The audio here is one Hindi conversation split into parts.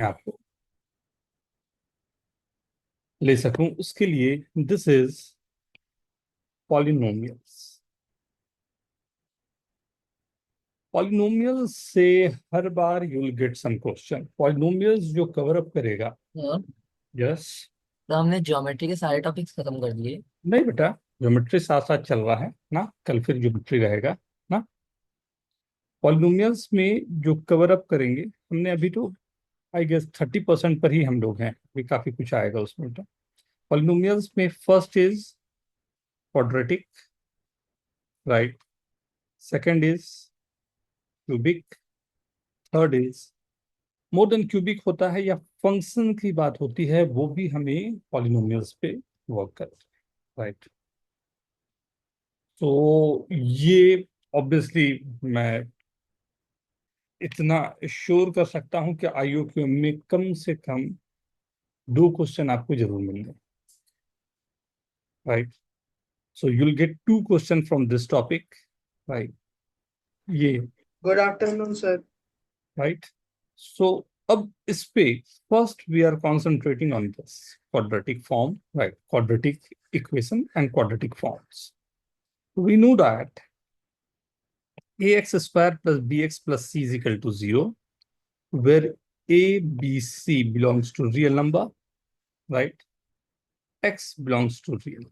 आपको ले सकूं, उसके लिए दिस इज पॉलिनोमियल्स। पॉलिनोमियल्स से हर बार you will get some question. Polynomials जो कवर अप करेगा। हाँ, यस। तो हमने ज्योमेट्री के सारे टॉपिक्स खत्म कर दिए। नहीं बेटा, ज्योमेट्री साथ साथ चल रहा है ना, कल फिर ज्योमेट्री रहेगा ना। पॉलिनोमियल्स में जो कवर अप करेंगे हमने अभी तो आई गेस 30% पर ही हम लोग हैं, अभी काफी कुछ आएगा उसमें। तो पॉलिनोमियल्स में first is quadratic, right. Second is cubic. Third is more than cubic होता है या फंक्शन की बात होती है, वो भी हमें पॉलिनोमियल्स पे वर्क करते हैं, राइट। तो ये ऑब्वियसली मैं इतना श्योर कर सकता हूं कि आईओक्यू में कम से कम 2 क्वेश्चन आपको जरूर मिलेंगे, right. So you will get 2 question from this topic, right. ये good afternoon sir. Right. So अब इस पे first we are concentrating on this quadratic form, right? Quadratic equation and quadratic forms. We know that ax square plus bx plus c is equal to 0, where a, b, c belongs to real number, right? x belongs to real.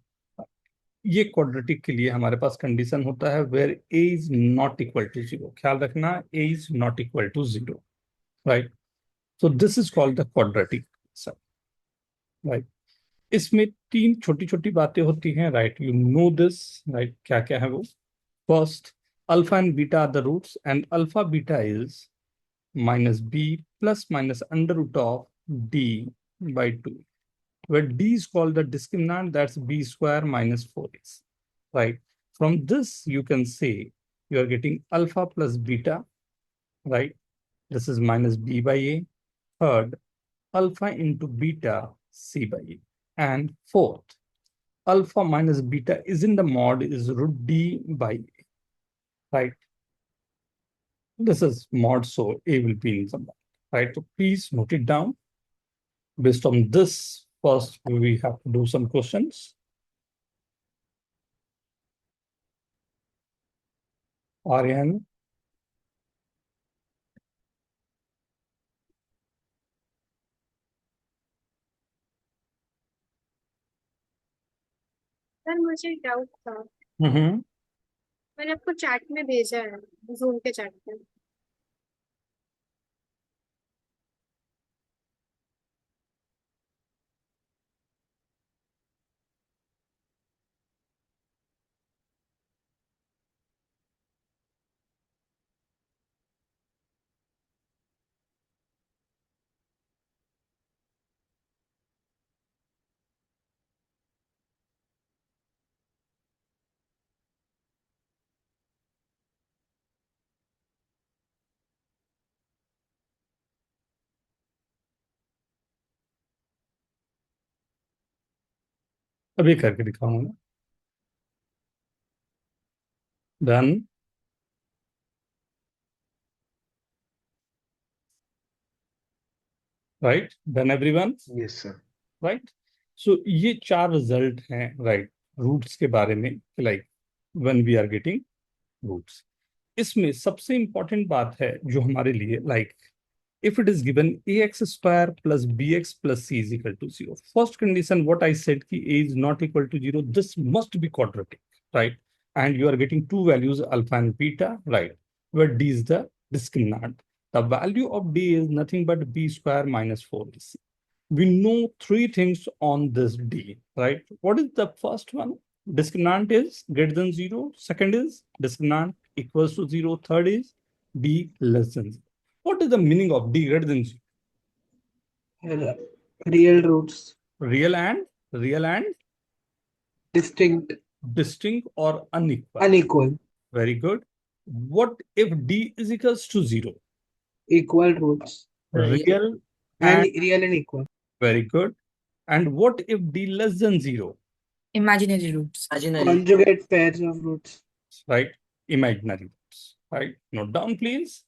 ये क्वाड्रेटिक के लिए हमारे पास कंडीशन होता है where a is not equal to 0। ख्याल रखना, a is not equal to 0, right. So this is called the quadratic, right. इसमें 3 छोटी छोटी बातें होती हैं, right. You know this, right. क्या क्या है वो? First, alpha and beta are the roots, and alpha beta is minus B plus minus under root of D by 2, where d is called the discriminant, that's b square minus 4x, right. From this you can say you are getting alpha plus beta, right. This is minus b by a. Third, alpha into beta c by a. And fourth, alpha minus beta is in the mod is root d by a, right. This is mod, so a will be in the mod, right. So please note it down. Based on this, first we have to do some questions. Aryan. Sir मुझे एक डाउट था। हम्म। मैंने आपको चैट में भेजा है, जूम के चैट में। अभी करके दिखाऊंगा। Done. Right, done everyone. Yes sir. Right. So ये 4 रिजल्ट हैं, राइट, रूट्स के बारे में, like when we are getting roots. इसमें सबसे इंपॉर्टेंट बात है जो हमारे लिए, like if it is given ax square plus bx plus c is equal to 0, first condition what I said ki a is not equal to 0, this must be quadratic, right. And you are getting 2 values alpha and beta, right, where d is the discriminant. The value of d is nothing but b square minus 4ac. We know 3 things on this d, right. What is the first one? Discriminant is greater than 0. Second is discriminant equals to 0. Third is d less than 0. What is the meaning of d greater than 0? Real roots. Real and Distinct. distinct or unequal? Unequal. Very good. What if d is equals to 0? Equal roots. Real And and real and equal. very good. And what if d less than 0? Imaginary roots. Imaginary. Conjugate pairs of roots. Right? Imaginary roots. Right? Note down, please.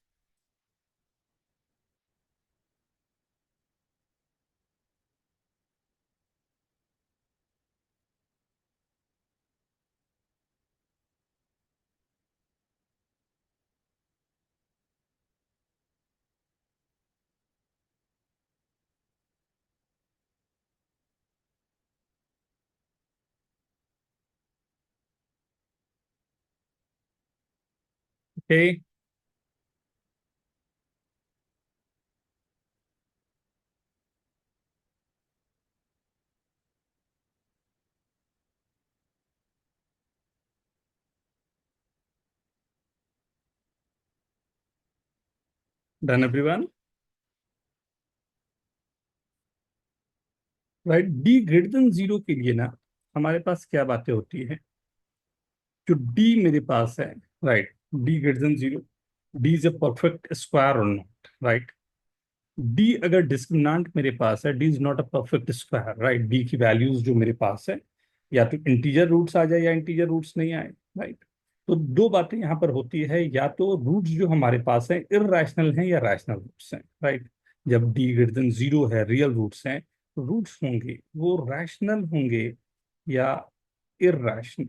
Okay. Done everyone? Right, D greater than zero के लिए ना हमारे पास क्या बातें होती है? जो डी मेरे पास है, right, D greater than zero, D is a perfect square और नॉट, राइट। डी अगर डिस्क्रिमिनेंट मेरे पास है, D is not a perfect square, right. D की वैल्यूज जो मेरे पास है, या तो इंटीजर रूट्स आ जाए या इंटीजर रूट्स नहीं आए, राइट। तो दो बातें यहाँ पर होती है, या तो रूट्स जो हमारे पास है इररेशनल हैं या रैशनल रूट्स हैं, राइट। जब डी ग्रेटर देन जीरो है, रियल रूट्स हैं, तो रूट्स होंगे वो रैशनल होंगे या irrational,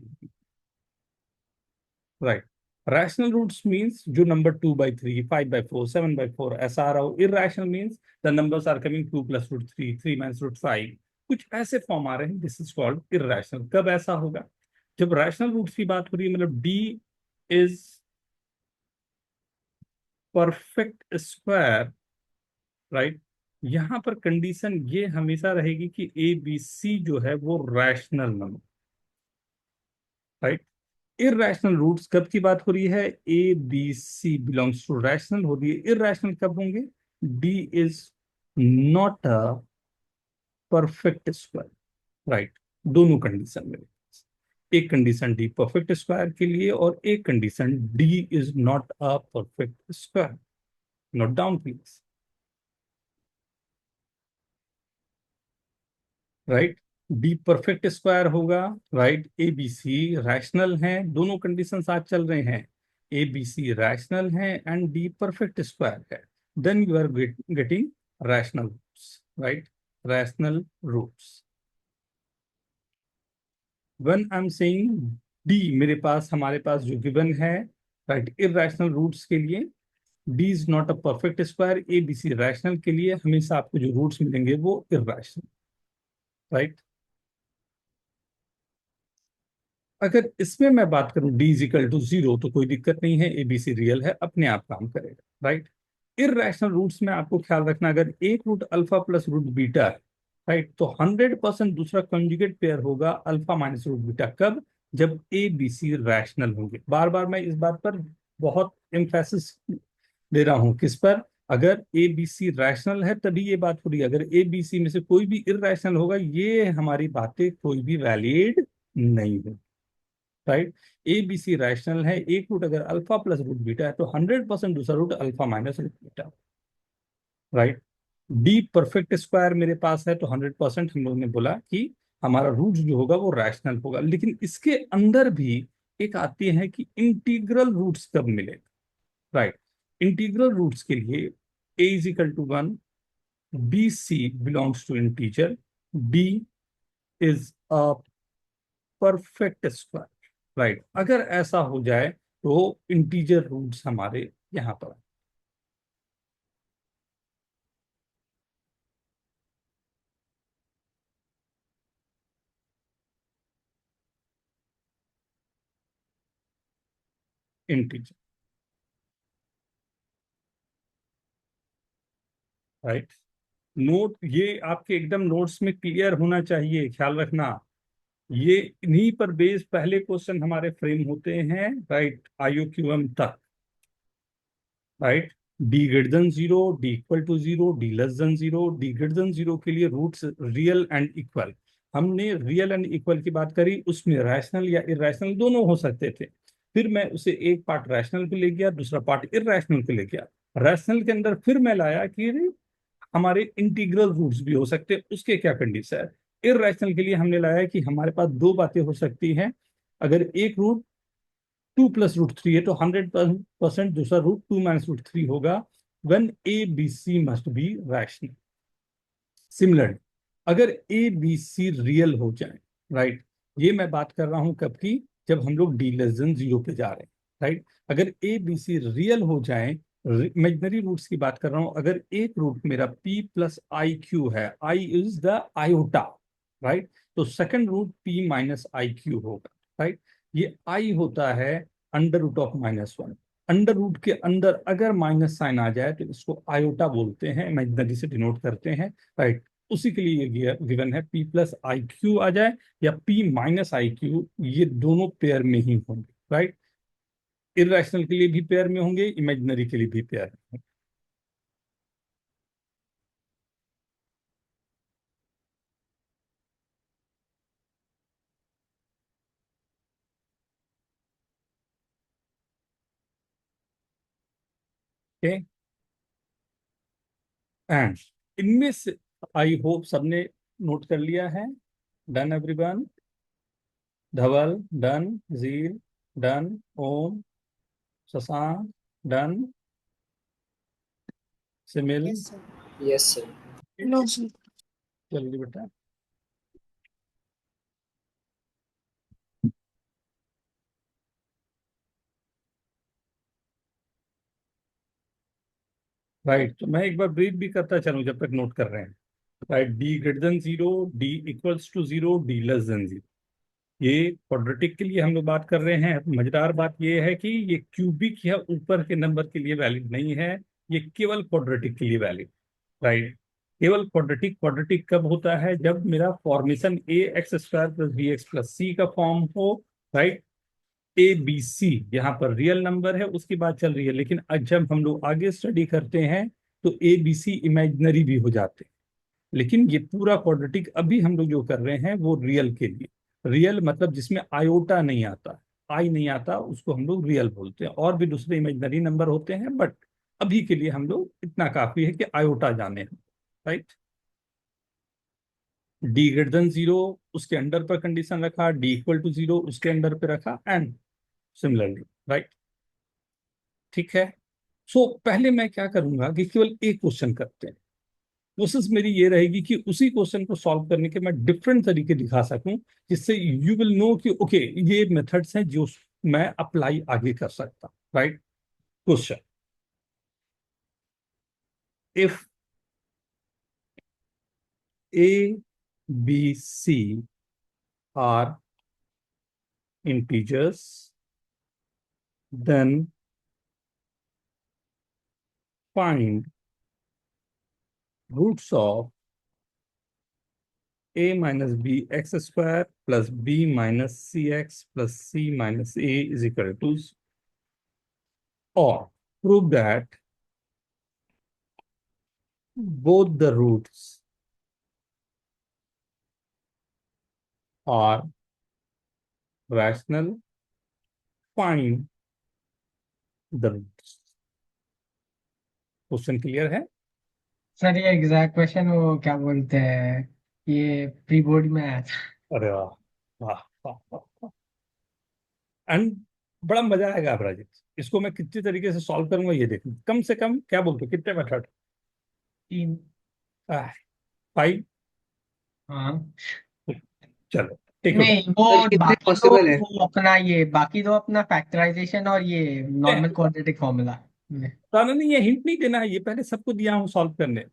right. Rational roots means जो नंबर 2/3, 5/4, 7/4 ऐसा आ रहा हो। Irrational means the numbers are coming 2 + √3, 3 - √5, कुछ ऐसे फॉर्म आ रहे हैं, दिस इज कॉल्ड इररेशनल। कब ऐसा होगा? जब रैशनल रूट्स की बात हो रही है, मतलब D is perfect square, right. यहां पर कंडीशन ये हमेशा रहेगी कि ए बी सी जो है वो rational number, right. Irrational roots कब की बात हो रही है? A B C belongs to rational हो रही है। इररेशनल कब होंगे? D is not a perfect square, right. दोनों कंडीशन में, एक कंडीशन डी परफेक्ट स्क्वायर के लिए और एक condition D is not a perfect square. Note down please, right. D perfect square होगा, right. A B C rational हैं, दोनों कंडीशन साथ चल रहे हैं, ए बी सी रैशनल हैं एंड डी परफेक्ट स्क्वायर है, then you are getting rational roots, right. Rational roots when I am saying D मेरे पास, हमारे पास जो गिवन है, राइट, इररेशनल रूट्स के लिए D is not a perfect square, A B C rational के लिए हमेशा आपको जो रूट्स मिलेंगे वो इररेशनल, राइट। अगर इसमें मैं बात करूं D is equal to zero, तो कोई दिक्कत नहीं है, एबीसी रियल है, अपने आप काम करेगा, राइट। इररेशनल रूट्स में आपको ख्याल रखना, अगर एक root alpha plus root beta है, राइट, तो 100% दूसरा कंजुगेट पेयर होगा अल्फा माइनस रूट बीटा। कब? जब ए बी सी रैशनल होंगे। बार बार मैं इस बात पर बहुत एम्फेसिस दे रहा हूं, किस पर? अगर ए बी सी रैशनल है तभी ये बात हो रही है। अगर ए बी सी में से कोई भी इररेशनल होगा, ये हमारी बातें कोई भी वैलिड नहीं है, right. A B C rational है, एक रूट अगर अल्फा प्लस रूट बीटा है तो 100% दूसरा root alpha minus root beta, right. D perfect square मेरे पास है, तो 100% हम लोगों ने बोला कि हमारा रूट जो होगा वो रैशनल होगा। लेकिन इसके अंदर भी एक आती है कि इंटीग्रल रूट्स कब मिलेगा, राइट। इंटीग्रल रूट्स के लिए A is equal to 1, B C belongs to integer, D is a perfect square, right. अगर ऐसा हो जाए तो इंटीजर रूट्स हमारे यहां पर इंटीजर, राइट। नोट ये आपके एकदम नोट्स में क्लियर होना चाहिए, ख्याल रखना। ये इन्हीं पर बेस पहले क्वेश्चन हमारे फ्रेम होते हैं, राइट, IUQM तक, right. D greater than zero, D equal to zero, D less than zero. D greater than zero के लिए रूट्स रियल एंड इक्वल। हमने रियल एंड इक्वल की बात करी, उसमें रैशनल या इररेशनल दोनों हो सकते थे। फिर मैं उसे एक पार्ट रैशनल पे ले गया, दूसरा पार्ट इररेशनल पे ले गया। रैशनल के अंदर फिर मैं लाया कि हमारे इंटीग्रल रूट्स भी हो सकते हैं, उसके क्या कंडीशन है? इररेशनल के लिए हमने लाया कि हमारे पास दो बातें हो सकती हैं। अगर एक रूट 2 + √3 है तो 100% दूसरा रूट 2 - √3 होगा, when A B C must be rational. Similarly अगर ए बी सी रियल हो जाए, राइट, ये मैं बात कर रहा हूं कब की? जब हम लोग डी लेस देन जीरो पे जा रहे हैं, राइट। अगर ए बी सी रियल हो जाए, इमेजिनरी रूट्स की बात कर रहा हूं, अगर एक रूट मेरा p + iq है, i is the iota, right, तो सेकंड रूट p - iq होगा, राइट। ये i होता है √(-1), अंडर रूट के अंदर अगर माइनस साइन आ जाए तो इसको आयोटा बोलते हैं, इमेजिनरी से डिनोट करते हैं, राइट। उसी के लिए ये गिवन है पी प्लस आई क्यू आ जाए या पी माइनस आई क्यू, ये दोनों पेयर में ही होंगे, राइट। इरेशनल के लिए भी पेयर में होंगे, इमेजिनरी के लिए भी पेयर में होंगे। ओके, एंड इनमें से आई होप सबने नोट कर लिया है। Done everyone? Dhaval done, Jeel done, Om, Shashank done, Simil yes sir. Yes sir. No sir. जल्दी बेटा। राइट, तो मैं एक बार ब्रीफ भी करता चलूं जब तक नोट कर रहे हैं। Right, D greater than zero, D equals to zero, D less than zero. ये क्वाड्रेटिक के लिए हम लोग बात कर रहे हैं। मजेदार बात ये है कि ये क्यूबिक या ऊपर के नंबर के लिए वैलिड नहीं है, ये केवल क्वाड्रेटिक के लिए वैलिड, राइट। केवल क्वाड्रेटिक क्वाड्रेटिक कब होता है? जब मेरा formation A X square plus B X plus C का फॉर्म हो, राइट। ए बी सी यहाँ पर रियल नंबर है, उसकी बात चल रही है, लेकिन आज जब हम लोग आगे स्टडी करते हैं तो ए बी सी इमेजिनरी भी हो जाते हैं। लेकिन ये पूरा क्वाड्रेटिक अभी हम लोग जो कर रहे हैं वो रियल के लिए। रियल मतलब जिसमें आयोटा नहीं आता, आई नहीं आता, उसको हम लोग रियल बोलते हैं। और भी दूसरे इमेजिनरी नंबर होते हैं, बट अभी के लिए हम लोग इतना काफी है कि आयोटा जाने हैं, right. D greater than zero, उसके अंडर पर कंडीशन रखा, डी इक्वल टू जीरो उसके अंडर पे रखा, एंड सिमिलरली, राइट। ठीक है। सो पहले मैं क्या करूंगा कि केवल एक क्वेश्चन करते हैं। कोशिश मेरी ये रहेगी कि उसी क्वेश्चन को सॉल्व करने के मैं डिफरेंट तरीके दिखा सकूं, जिससे यू विल नो कि ओके ये मेथड्स हैं जो मैं अप्लाई आगे कर सकता, right. Question, if A B C are integers, then find roots of a minus b x square plus b minus cx plus c minus a is equal to, or prove that both the roots are rational. Find the roots. Question clear है? सर ये एग्जैक्ट क्वेश्चन वो क्या बोलते हैं, ये प्री बोर्ड में आया था। अरे वाह, वाह वाह वाह। एंड बड़ा मजा आएगा अपराजित, इसको मैं कितने तरीके से सॉल्व करूंगा ये देखना। कम से कम क्या बोलते हो, कितने मेथड? 3। 5? हाँ चलो ठीक है। नहीं, वो सर कितने बाकी दो, पॉसिबल है? वो अपना ये बाकी दो अपना फैक्टराइजेशन और ये नॉर्मल क्वाड्रेटिक फॉर्मूला। ताना नहीं, ये हिंट नहीं देना है, ये पहले सबको दिया हूँ सॉल्व करने।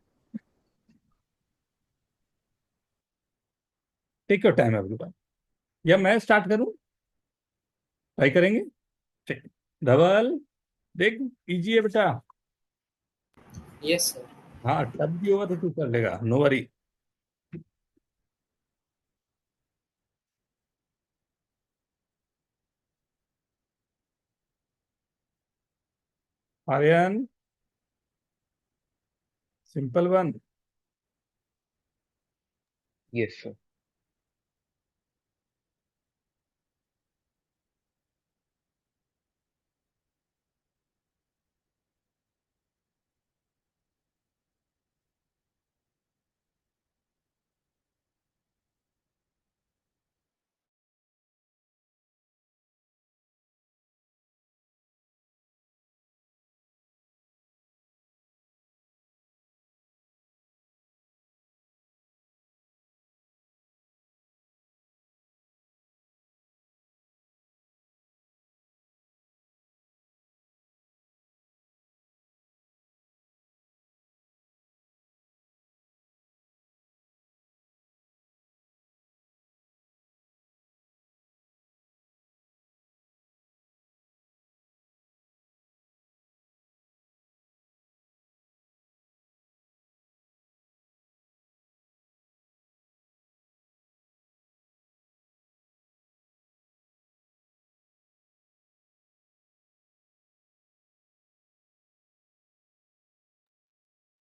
Take your time everyone. या मैं स्टार्ट करूं? ट्राई करेंगे? ठीक। धवल देख, इजी है बेटा। Yes sir. हाँ, टफ भी होगा तो तू कर लेगा, no worry. Aryan, simple one. Yes, sir.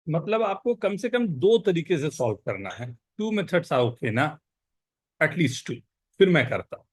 मतलब आपको कम से कम दो तरीके से सॉल्व करना है। टू मेथड्स आर ओके ना, एटलीस्ट टू, फिर मैं करता हूं।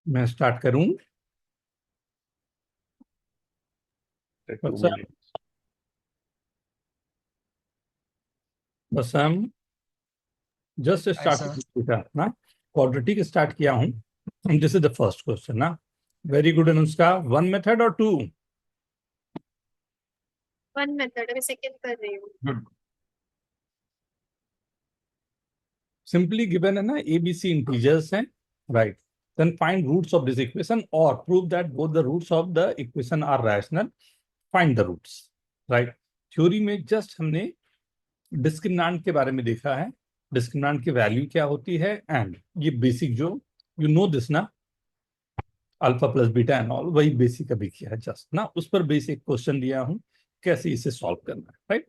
मैं स्टार्ट करूं? बस बस हम जस्ट Hi, स्टार्ट sir. ना, क्वाड्रेटिक स्टार्ट किया हूं। This is the first question ना। Very good Anushka, one method और टू? वन मेथड अभी सेकंड कर रही हूँ। सिंपली गिवन है ना, एबीसी इंटीजर्स हैं, right? Then find roots of this equation और prove that both the roots of the equation are rational. Find the roots, right? Theory में जस्ट हमने डिस्क्रिमिनेंट के बारे में देखा है, डिस्क्रिमिनेंट की वैल्यू क्या होती है, एंड ये बेसिक जो यू नो दिस ना, alpha plus beta and all, वही बेसिक अभी किया है जस्ट ना, उस पर बेसिक क्वेश्चन दिया हूं कैसे इसे सॉल्व करना है, राइट?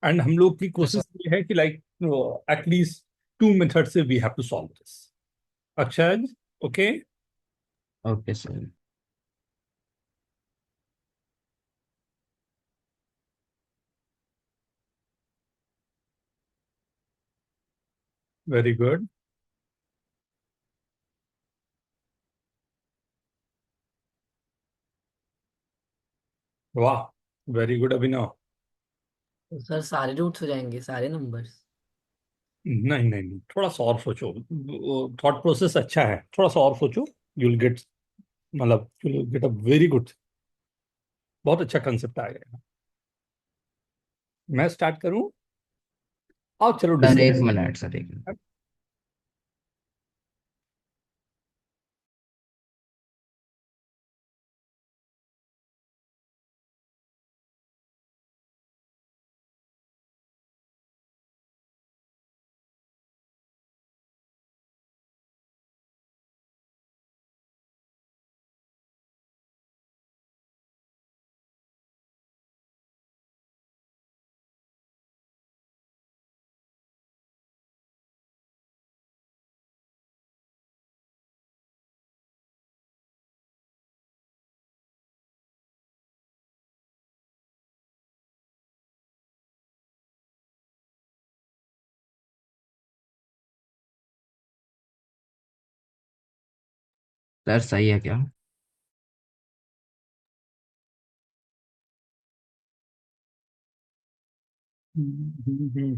एंड हम लोग की Yes, sir. कोशिश ये है कि लाइक एटलीस्ट टू मेथड से we have to solve this. Akshay, okay? Okay, sir. Very good, वाह, वेरी गुड अभिनव। तो सर सारे रूट्स हो जाएंगे, सारे नंबर्स? नहीं नहीं नहीं, थोड़ा सा और सोचो, थॉट प्रोसेस अच्छा है, थोड़ा सा और सोचो, यू विल गेट, मतलब you will get a very good, बहुत अच्छा कंसेप्ट आएगा। मैं स्टार्ट करूं? आओ चलो सर एक डिस्कस। मिनट सर, एक मिनट. सर सही है क्या?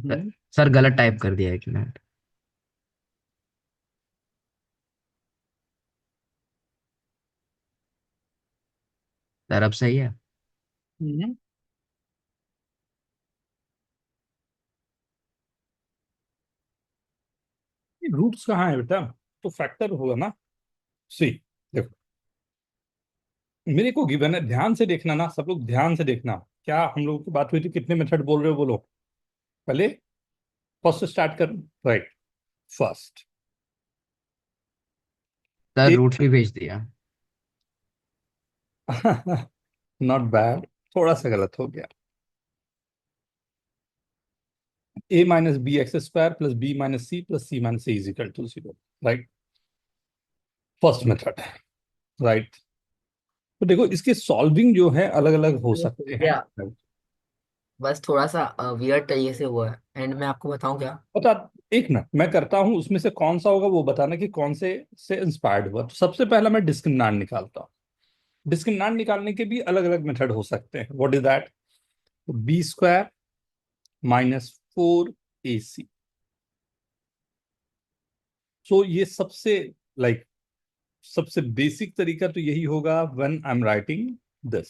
सर, सर गलत टाइप कर दिया, एक मिनट. सर अब सही है? रूट्स कहाँ है बेटा? तो फैक्टर होगा ना। सी, देखो, मेरे को गिवन है, ध्यान से देखना ना सब लोग, ध्यान से देखना। क्या हम लोगों की बात हुई थी, कितने मेथड बोल रहे हो बोलो पहले? फर्स्ट स्टार्ट कर, राइट? फर्स्ट सर ए रूट्स भी भेज दिया. नॉट बैड, थोड़ा सा गलत हो गया। A minus B x square plus B minus C minus A is equal to zero, right? First method है, राइट? तो देखो, इसके सॉल्विंग जो है अलग अलग हो ये सकते हो हैं, गया, right? बस थोड़ा सा वियर्ड तरीके से हुआ है। एंड में आपको बताऊं क्या? बता, एक मिनट मैं करता हूं, उसमें से कौन सा होगा वो बताना कि कौन से इंस्पायर्ड हुआ। तो सबसे पहला मैं डिस्क्रिमिनेंट निकालता हूँ। डिस्क्रिमिनेंट निकालने के भी अलग अलग मेथड हो सकते हैं। What is that? B square minus 4ac। So ये सबसे लाइक सबसे बेसिक तरीका तो यही होगा, when I am writing this,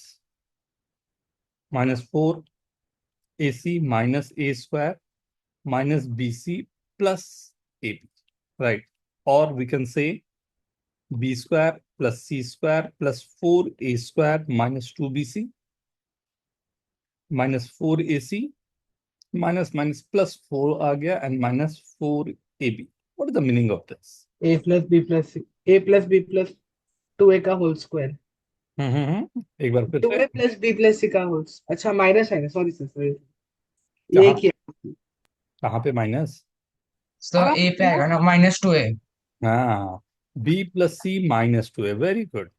-4ac minus A square minus bc plus ab, right? or we can say b square plus c square plus 4a square minus 2bc minus 4ac minus plus 4 आ गया and minus 4ab. What is the meaning of this? A plus B plus C. A plus B plus 2A का होल स्क्वायर. एक बार फिर से 2A plus B plus C का होल. अच्छा माइनस है. Sorry sir sorry. ये कहाँ किया. कहाँ पे माइनस? सर ए पे आएगा ना -2a. हाँ, b plus c minus 2a. Very good.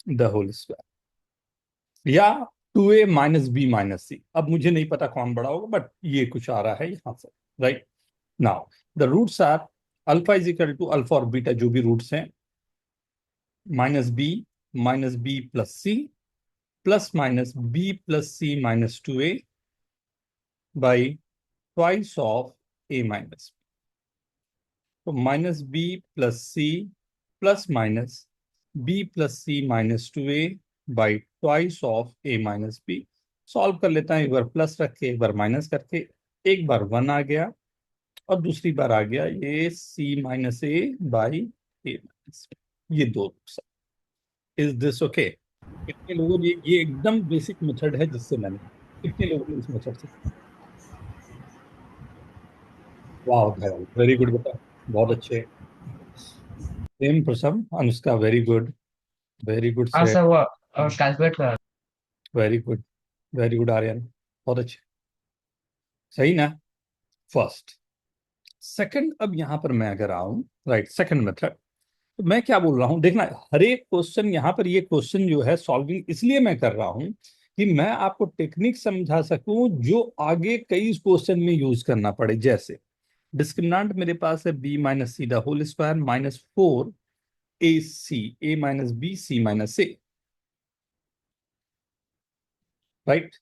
The whole square या 2a minus b minus c. अब मुझे नहीं पता कौन बड़ा होगा बट ये कुछ आ रहा है यहाँ से. Right now the roots are alpha is equal to alpha और बीटा जो भी रूट्स हैं minus b plus c plus minus b plus c minus 2a by twice of a minus b. तो minus b plus c plus minus b plus c minus 2a by twice of a minus b. Solve कर लेता हूं, एक बार प्लस रख के एक बार माइनस करके. एक बार 1 आ गया और दूसरी बार आ गया ये c minus A by A minus. ये दो रूट्स. Is this okay? कितने लोगों ने ये एकदम बेसिक मेथड है जिससे मैंने कितने लोगों ने इस मेथड से? वाह वेरी गुड बेटा, बहुत अच्छे. सेम प्रसम, अनुष्का वेरी गुड हाँ से. सर वो कैलकुलेट कर. वेरी गुड आर्यन, बहुत अच्छे. सही ना? फर्स्ट. सेकंड, अब यहाँ पर मैं अगर आऊं राइट सेकंड मेथड, तो मैं क्या बोल रहा हूं देखना, हर एक क्वेश्चन यहाँ पर, ये क्वेश्चन जो है सॉल्विंग इसलिए मैं कर रहा हूं कि मैं आपको टेक्निक समझा सकूं जो आगे कई क्वेश्चन में यूज करना पड़े. जैसे डिस्क्रिमिनेंट मेरे पास है b minus C the whole square minus 4ac a minus b c minus a. Right.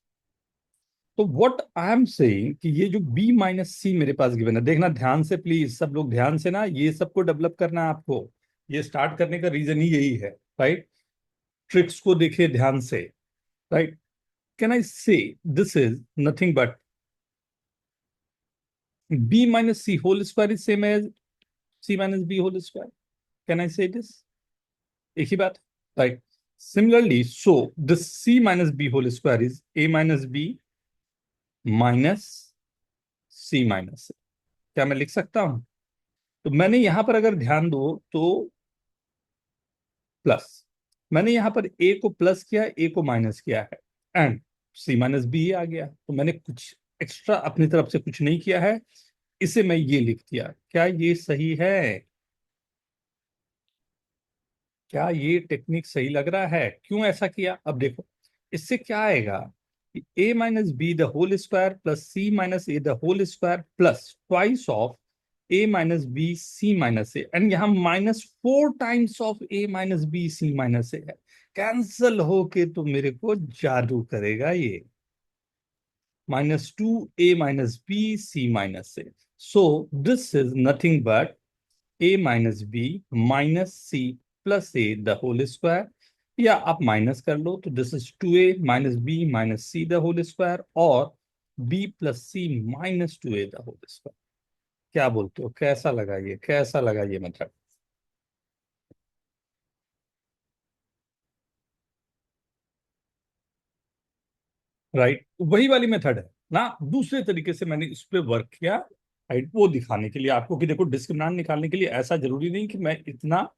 तो व्हाट आई एम सेइंग कि ये जो b माइनस सी मेरे पास गिवन है, देखना ध्यान से प्लीज, सब लोग ध्यान से ना, ये सबको डेवलप करना है आपको. ये स्टार्ट करने का रीजन ही यही है. राइट. ट्रिक्स को देखिए ध्यान से. राइट. कैन आई से this is nothing but b minus c whole square is same as c minus b whole square. Can I say this? एक ही बात. Right. Similarly, so this c minus b whole square is a minus b minus c minus a. क्या मैं लिख सकता हूं? तो मैंने यहां पर अगर ध्यान दो तो प्लस, मैंने यहां पर a को प्लस किया, a को माइनस किया है एंड c माइनस बी आ गया. तो मैंने कुछ एक्स्ट्रा अपनी तरफ से कुछ नहीं किया है, इसे मैं ये लिख दिया. क्या ये सही है? क्या ये टेक्निक सही लग रहा है? क्यों ऐसा किया? अब देखो इससे क्या आएगा, a minus B the whole square plus c minus A the whole square plus twice of a minus B C minus A, and यहाँ -4 times of a minus B C minus A है. कैंसल होके तो मेरे को जादू करेगा ये. -2a minus b c minus a. So this is nothing but a minus b minus c plus a the whole square. या आप माइनस कर लो तो this is 2a minus b minus c the whole square और b plus c minus 2a the whole square. क्या बोलते हो, कैसा लगा ये, कैसा लगा ये मेथड? राइट. वही वाली मेथड है ना, दूसरे तरीके से मैंने इस पे वर्क किया. राइट. वो दिखाने के लिए आपको कि देखो डिस्क्रिमिनेंट निकालने के लिए ऐसा जरूरी नहीं कि मैं इतना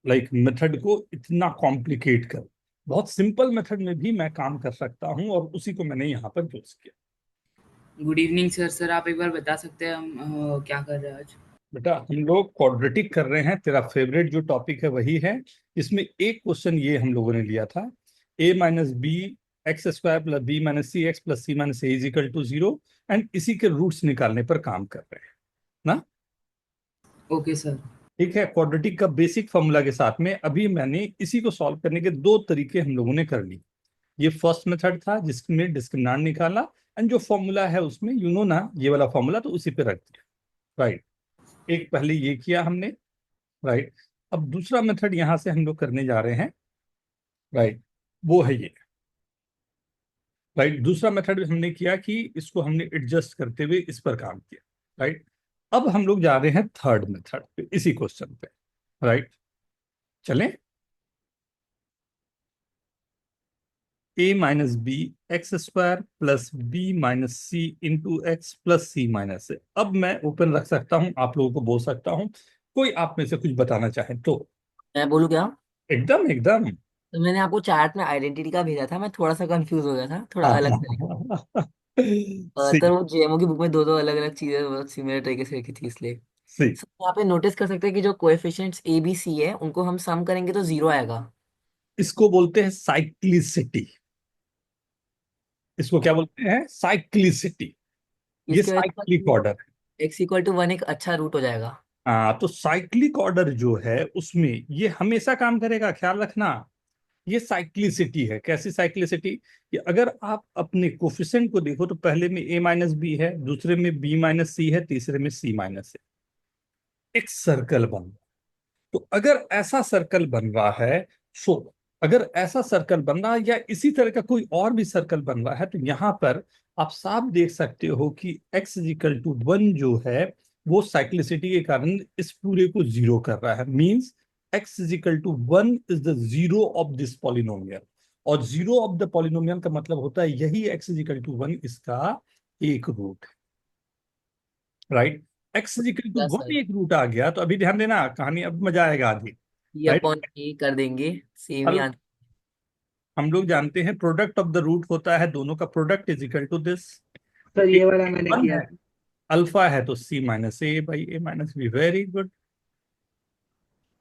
मेथड को इतना कॉम्प्लिकेट कर, बहुत सिंपल मेथड में भी मैं काम कर सकता हूं और उसी को मैंने यहाँ पर यूज किया. Good evening sir. सर आप एक बार बता सकते हैं हम क्या कर रहे हैं आज? बेटा हम लोग क्वाड्रेटिक कर रहे हैं, तेरा फेवरेट जो टॉपिक है वही है. इसमें एक क्वेश्चन ये हम लोगों ने लिया था, a minus B x square plus B minus C X plus C minus A is equal to 0, and इसी के रूट्स निकालने पर काम कर रहे हैं ना. Okay sir. ठीक है. क्वाड्रेटिक का बेसिक फॉर्मूला के साथ में अभी मैंने इसी को सॉल्व करने के दो तरीके हम लोगों ने कर ली. ये फर्स्ट मेथड था जिसमें डिस्क्रिमिनेंट निकाला, एंड जो फॉर्मूला है उसमें यू नो ना ये वाला फॉर्मूला, तो उसी पे रख दिया. राइट. एक पहले ये किया हमने. राइट. अब दूसरा मेथड यहां से हम लोग करने जा रहे हैं. राइट. वो है ये. राइट. दूसरा मेथड हमने किया कि इसको हमने एडजस्ट करते हुए इस पर काम किया. राइट. अब हम लोग जा रहे हैं थर्ड मेथड पे, इसी क्वेश्चन पे, राइट। चलें। a minus B x square plus B minus C into x plus C minus A. अब मैं ओपन रख सकता हूं, आप लोगों को बोल सकता हूं, कोई आप में से कुछ बताना चाहे तो। मैं बोलूँ क्या? एकदम एकदम। तो मैंने आपको चार्ट में आइडेंटिटी का भेजा था, मैं थोड़ा सा कंफ्यूज हो गया था, थोड़ा अलग तरीके। सी तो वो जेएमओ की बुक में दो दो अलग अलग चीजें सिमिलर तरीके से लिखी थी, इसलिए। सी So, यहाँ पे नोटिस कर सकते हैं कि जो कोएफिशिएंट्स ए बी सी है उनको हम सम करेंगे तो 0 आएगा। इसको बोलते हैं साइक्लिसिटी। इसको क्या बोलते हैं? साइक्लिसिटी। ये इसके वजह साइक्लिक से ऑर्डर। एक्स इक्वल टू 1 एक अच्छा रूट हो जाएगा। हाँ, तो साइक्लिक ऑर्डर जो है उसमें ये हमेशा काम करेगा, ख्याल रखना। ये साइक्लिसिटी है। कैसी साइक्लिसिटी? कि अगर आप अपने कोफिशिएंट को देखो तो पहले में a माइनस बी है, दूसरे में b माइनस सी है, तीसरे में c माइनस है। एक सर्कल बन रहा। तो अगर ऐसा सर्कल बन रहा है, सो अगर ऐसा सर्कल बन रहा है या इसी तरह का कोई और भी सर्कल बन रहा है, तो यहाँ पर आप साफ देख सकते हो कि x इजिकल टू 1 जो है वो साइक्लिसिटी के कारण इस पूरे को जीरो कर रहा है। Means x is equal to 1 is the zero of this polynomial. और जीरो ऑफ द पॉलिनोमियल का मतलब होता है यही x इजिकल टू 1 इसका एक रूट है, right. x is equal to yes 1 sir. एक रूट आ गया तो अभी ध्यान देना, कहानी अब मजा आएगा आगे, ये राइट। अपॉन ए कर देंगे, सेम ही आंसर। हम लोग जानते हैं प्रोडक्ट ऑफ द रूट होता है दोनों का product is equal to this. Sir ये वाला मैंने वन किया है, था। अल्फा है तो c minus A by A minus B. Very good,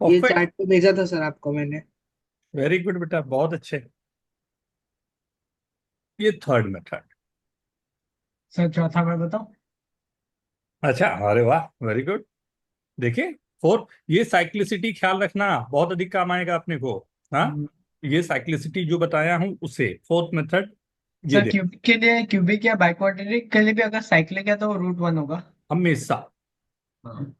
ये परफेक्ट, चार्ट पे भेजा था सर आपको मैंने। वेरी गुड बेटा, बहुत अच्छे। ये थर्ड मेथड। सर चौथा मैं बताऊं? अच्छा, अरे वाह, वेरी गुड। देखिए, फोर्थ, ये साइक्लिसिटी ख्याल रखना, बहुत अधिक काम आएगा अपने को। हाँ, हम्म, ये साइक्लिसिटी जो बताया हूं उसे फोर्थ मेथड। ये सर देख, क्यूबिक के लिए, क्यूबिक या बाइक्वाड्रेटिक के लिए भी अगर साइक्लिक है तो रूट वन होगा। हमेशा, हाँ।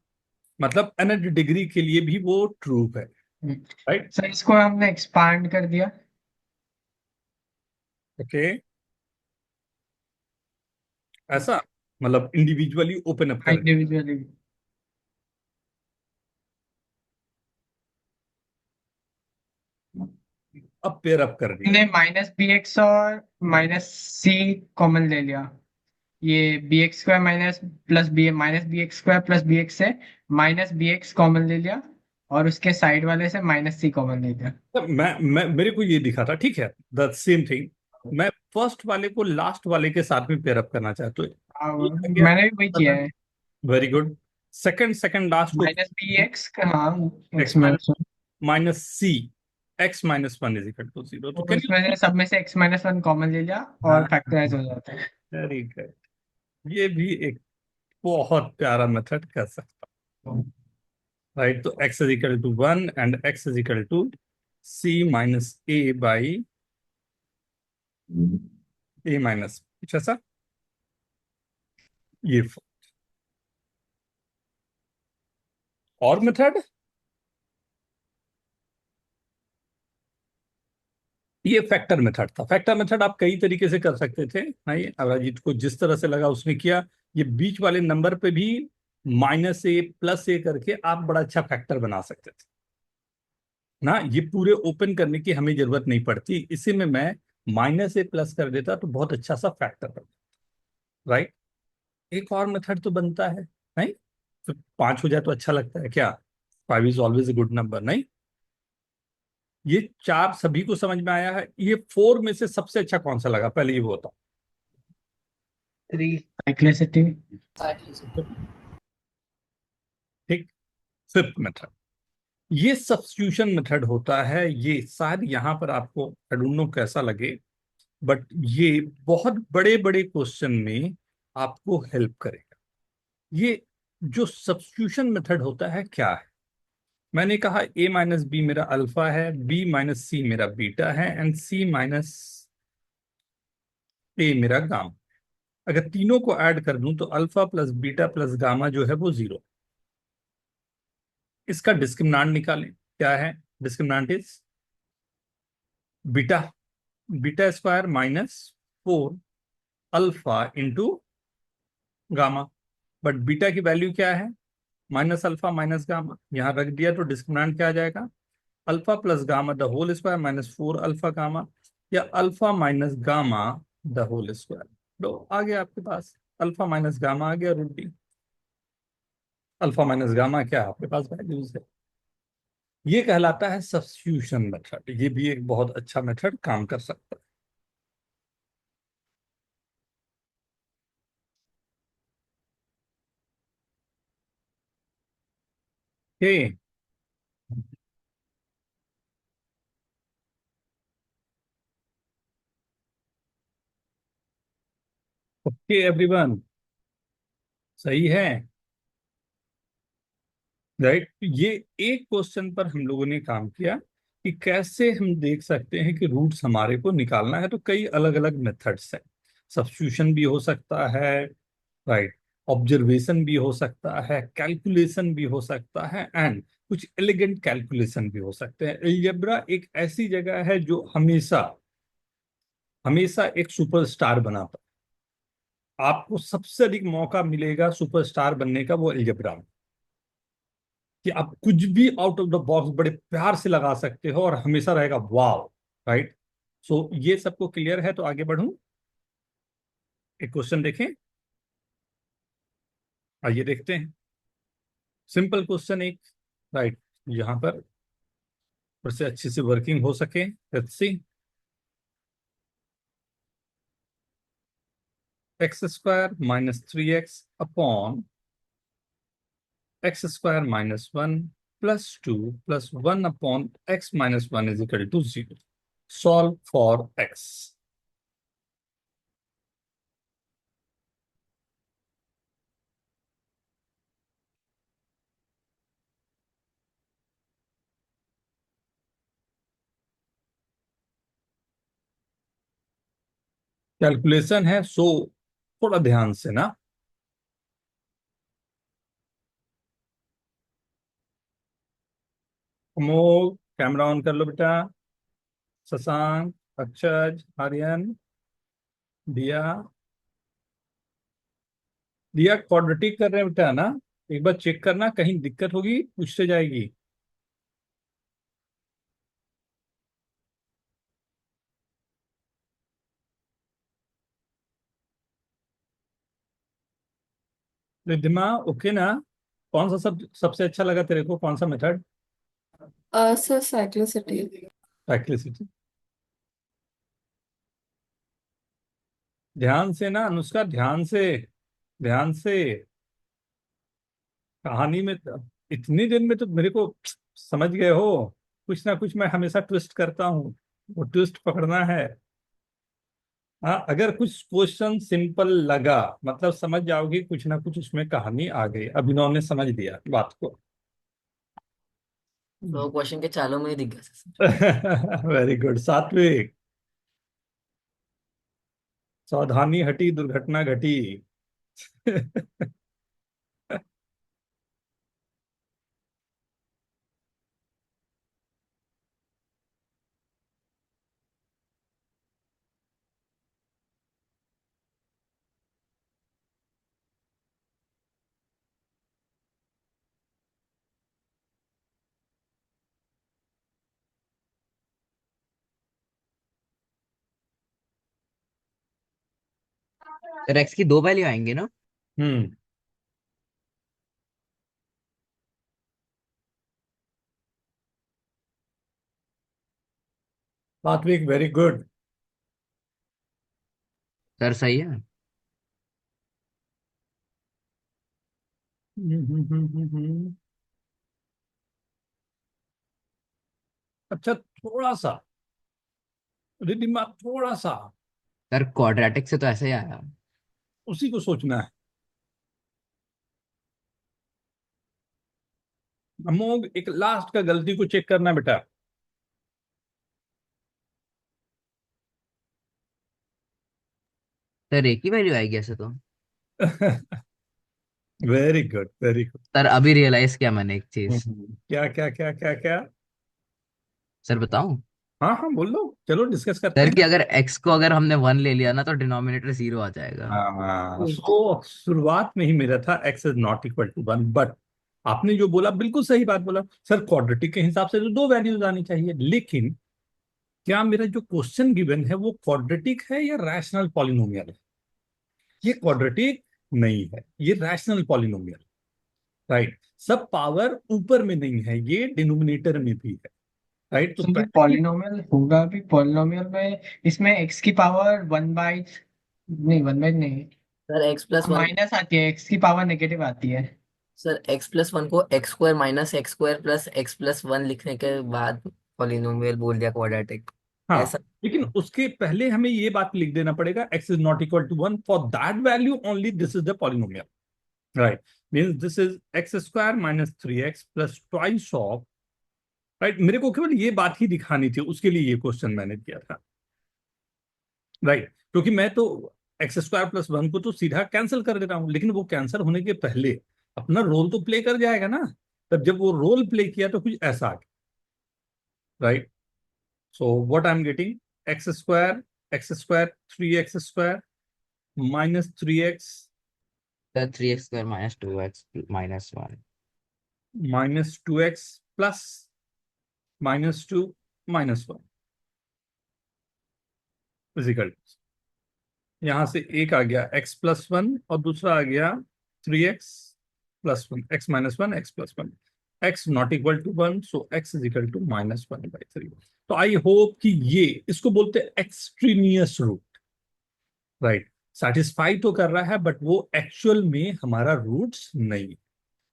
मतलब nth डिग्री के लिए भी वो ट्रू है, हम्म, राइट। सर इसको हमने एक्सपांड कर दिया। ओके, ऐसा मतलब इंडिविजुअली ओपन अप कर। इंडिविजुअली। अब पेयर अप कर दिया। हमने माइनस बी एक्स और माइनस सी कॉमन ले लिया। ये B x square minus plus B minus B x square plus B X से माइनस बी एक्स कॉमन ले लिया, और उसके साइड वाले से माइनस सी कॉमन ले लिया। तो मैं मेरे को ये दिखा था, ठीक है, द सेम थिंग। मैं फर्स्ट वाले को लास्ट वाले के साथ में पेयर अप करना चाहता हूँ। मैंने भी वही किया है। Very good. Second second last को माइनस बी एक्स, हाँ, X X minus one. Minus C X minus one is equal to zero. तो तो कैन उसमें से सब में से एक्स माइनस वन कॉमन ले लिया और हाँ, फैक्टराइज हो जाता है। Very good. ये भी एक बहुत प्यारा मेथड कर सकता हूँ, राइट। तो X is equal to 1 and X is equal to C minus A by A minus कुछ ऐसा। ये और मेथड, ये फैक्टर मेथड था। फैक्टर मेथड आप कई तरीके से कर सकते थे, नहीं, अभिजीत को जिस तरह से लगा उसने किया। ये बीच वाले नंबर पे भी माइनस ए प्लस ए करके आप बड़ा अच्छा फैक्टर बना सकते थे ना। ये पूरे ओपन करने की हमें जरूरत नहीं पड़ती, इसी में मैं माइनस ए प्लस कर देता तो बहुत अच्छा सा फैक्टर बनता, राइट। एक और मेथड तो बनता है, नहीं, तो 5 हो जाए तो अच्छा लगता है क्या? 5 is always a good number, नहीं। ये 4 सभी को समझ में आया है। ये 4 में से सबसे अच्छा कौन सा लगा, पहले ये बताओ। 3। साइक्लिसिटी। ठीक। फिफ्थ मेथड, ये सब्स्टिट्यूशन मेथड होता है। ये शायद यहाँ पर आपको आई डोंट नो कैसा लगे, बट ये बहुत बड़े बड़े क्वेश्चन में आपको हेल्प करेगा। ये जो सब्स्टिट्यूशन मेथड होता है क्या है? मैंने कहा a माइनस बी मेरा अल्फा है, b माइनस सी मेरा बीटा है, एंड c माइनस ए मेरा गामा। अगर तीनों को ऐड कर दूं तो alpha plus beta plus gamma जो है वो 0। इसका डिस्क्रिमिनांट निकालें, क्या है discriminant? Is beta, beta square minus 4 alpha into gamma. But beta की वैल्यू क्या है? Minus alpha minus gamma. यहाँ रख दिया तो डिस्क्रिमिनेंट क्या आ जाएगा? Alpha plus gamma the whole square minus 4 alpha gamma, या alpha minus gamma the whole square. तो आ गया आपके पास अल्फा माइनस गामा आ गया root D. Alpha minus gamma क्या आपके पास वैल्यूज है। ये कहलाता है सब्स्टिट्यूशन मेथड। ये भी एक बहुत अच्छा मेथड काम कर सकता है। ओके एवरीवन, सही है, राइट। ये एक क्वेश्चन पर हम लोगों ने काम किया कि कैसे हम देख सकते हैं कि रूट्स हमारे को निकालना है। तो कई अलग अलग मेथड्स हैं। सब्स्टिट्यूशन भी हो सकता है, राइट, ऑब्जर्वेशन भी हो सकता है, कैलकुलेशन भी हो सकता है, एंड कुछ एलिगेंट कैलकुलेशन भी हो सकते हैं। अलजेब्रा एक ऐसी जगह है जो हमेशा हमेशा एक सुपरस्टार बनाता है। आपको सबसे अधिक मौका मिलेगा सुपरस्टार बनने का, वो अलजेब्रा में, कि आप कुछ भी आउट ऑफ द बॉक्स बड़े प्यार से लगा सकते हो और हमेशा रहेगा वाव, राइट। सो ये सबको क्लियर है, तो आगे बढ़ूं। एक क्वेश्चन देखें, आइए देखते हैं। सिंपल क्वेश्चन एक, राइट, यहां पर फिर से अच्छे से वर्किंग हो सके। Let's see. X square minus 3x upon X square minus 1 plus 2 plus 1 upon X minus 1 is equal to 0। Solve for X. Calculation है, सो थोड़ा ध्यान से ना। अमोल, कैमरा ऑन कर लो बेटा। शशांक, अक्षज, आर्यन, दिया। दिया क्वाड्रेटिक कर रहे हैं बेटा ना, एक बार चेक करना, कहीं दिक्कत होगी पूछते जाएगी। रिद्धिमा, ओके ना? कौन सा सबसे अच्छा लगा तेरे को, कौन सा मेथड? सर साइक्लोसिटी। साइक्लिसिटी। ध्यान से ना अनुष्का, ध्यान से, ध्यान से। कहानी में इतनी दिन में तो मेरे को समझ गए हो, कुछ ना कुछ मैं हमेशा ट्विस्ट करता हूँ, वो ट्विस्ट पकड़ना है। हाँ, अगर कुछ क्वेश्चन सिंपल लगा मतलब समझ जाओगे कुछ ना कुछ उसमें कहानी आ गई। अब इन्होंने समझ दिया बात को। तो क्वेश्चन के चालों में ही दिख गया सर। वेरी गुड सात्विक। सावधानी हटी दुर्घटना घटी। सर एक्स की दो वैल्यू आएंगे ना? हम्म। सात्विक वेरी गुड। सर सही है। अच्छा, थोड़ा सा रिदिमा, थोड़ा सा सर क्वाड्रेटिक से तो ऐसे ही आया। उसी को सोचना है। अमोघ, एक लास्ट का गलती को चेक करना बेटा। सर एक ही वैल्यू आएगी ऐसे तो। Very good, very good. Sir अभी रियलाइज किया मैंने एक चीज। क्या क्या क्या क्या क्या? सर बताऊं? हाँ हाँ, बोल लो। चलो डिस्कस करते सर हैं। कि अगर x को अगर हमने 1 ले लिया ना तो डिनोमिनेटर 0 आ जाएगा। हाँ, सो शुरुआत में ही मेरा था x is not equal to 1, but आपने जो बोला बिल्कुल सही बात बोला सर, क्वाड्रेटिक के हिसाब से तो दो वैल्यूज आनी चाहिए, लेकिन क्या मेरा जो क्वेश्चन गिवन है वो क्वाड्रेटिक है या रैशनल पॉलिनोमियल है? ये क्वाड्रेटिक नहीं है, ये रैशनल पॉलिनोमियल, राइट। सब पावर ऊपर में नहीं है, ये डिनोमिनेटर में भी है, राइट। तो तो ये पहले पॉलिनोमियल होगा भी, पॉलिनोमियल में इसमें x की पावर 1/, नहीं 1/, नहीं, सर x+1, माइनस आती है, x की पावर नेगेटिव आती है। सर x+1 को x² minus x² plus x+1 लिखने के बाद पॉलिनोमियल बोल दिया क्वाड्रेटिक। हाँ, ऐसा लेकिन उसके पहले हमें ये बात लिख देना पड़ेगा, x is not equal to 1 for that value only, this is the polynomial, right. Means this is x square minus 3x plus twice of, right. मेरे को केवल ये बात ही दिखानी थी, उसके लिए ये क्वेश्चन मैंने किया था, राइट। क्योंकि मैं तो एक्स स्क्वायर प्लस 1 को तो सीधा कैंसिल कर दे रहा हूं, लेकिन वो कैंसिल होने के पहले अपना रोल तो प्ले कर जाएगा ना। तब जब वो रोल प्ले किया तो कुछ ऐसा आ गया, right. So what I am getting, X square 3x square minus 3x sir 3x² minus 2x minus 1। Minus 2x plus minus 2 minus 1 is equal, यहां से एक आ गया x+1 और दूसरा आ गया 3x+1, x-1 x+1, x not equal to 1, so x is equal to -1/3। तो आई होप कि ये इसको बोलते हैं एक्सट्रीनियस रूट, राइट। सेटिस्फाई तो कर रहा है बट वो एक्चुअल में हमारा रूट्स नहीं,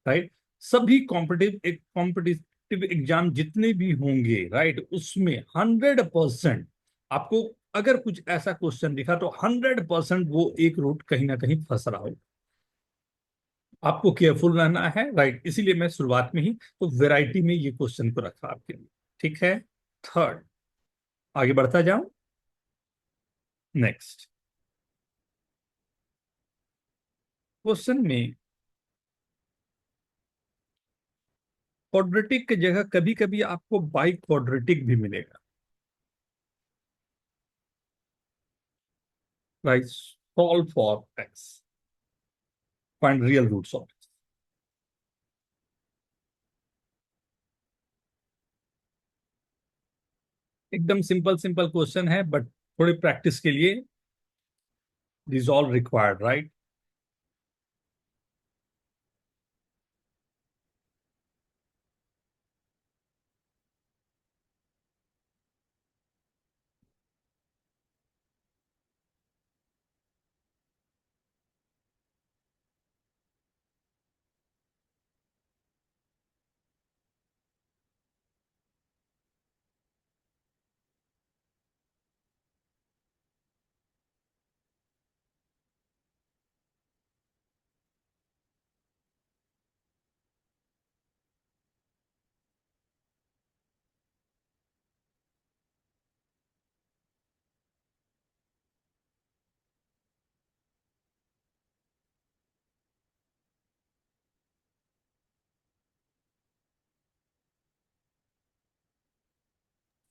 राइट। सभी कॉम्पिटिटिव एग्जाम जितने भी होंगे, राइट, उसमें 100% आपको अगर कुछ ऐसा क्वेश्चन दिखा तो 100% वो एक रूट कहीं ना कहीं फंस रहा हो, आपको केयरफुल रहना है, राइट। इसीलिए मैं शुरुआत में ही तो वैरायटी में ये क्वेश्चन को रखा आपके लिए, ठीक है। थर्ड, आगे बढ़ता जाऊं, नेक्स्ट क्वेश्चन में क्वाड्रेटिक की जगह कभी कभी आपको बाई क्वाड्रेटिक भी मिलेगा, right. Solve for X, find real roots of, एकदम सिंपल सिंपल क्वेश्चन है बट थोड़ी प्रैक्टिस के लिए दिस ऑल रिक्वायर्ड, राइट।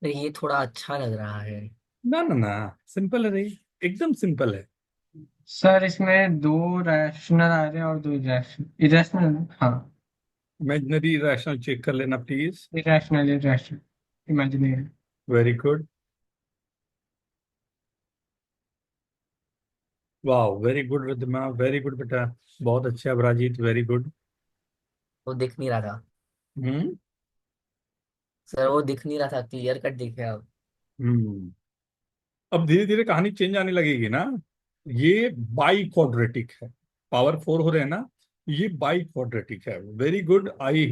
तो ये थोड़ा अच्छा लग रहा है। ना ना ना, सिंपल है रे, एकदम सिंपल है। सर इसमें दो रैशनल आ रहे हैं और दो इरेशनल, इरेशनल, हाँ, इमेजिनरी रैशनल चेक कर लेना please. Irrational, irrational, imaginary. Very good, वाह, very good Riddhima, very good बेटा, बहुत अच्छा अभिजीत, वेरी गुड। वो दिख नहीं रहा था हम्म सर, वो दिख नहीं रहा था, क्लियर कट दिख गया अब। हम्म अब धीरे धीरे कहानी चेंज आने लगेगी ना। ये बाई क्वाड्रेटिक है, पावर 4 हो रहे हैं ना, ये बाई क्वाड्रेटिक है, वेरी गुड। आई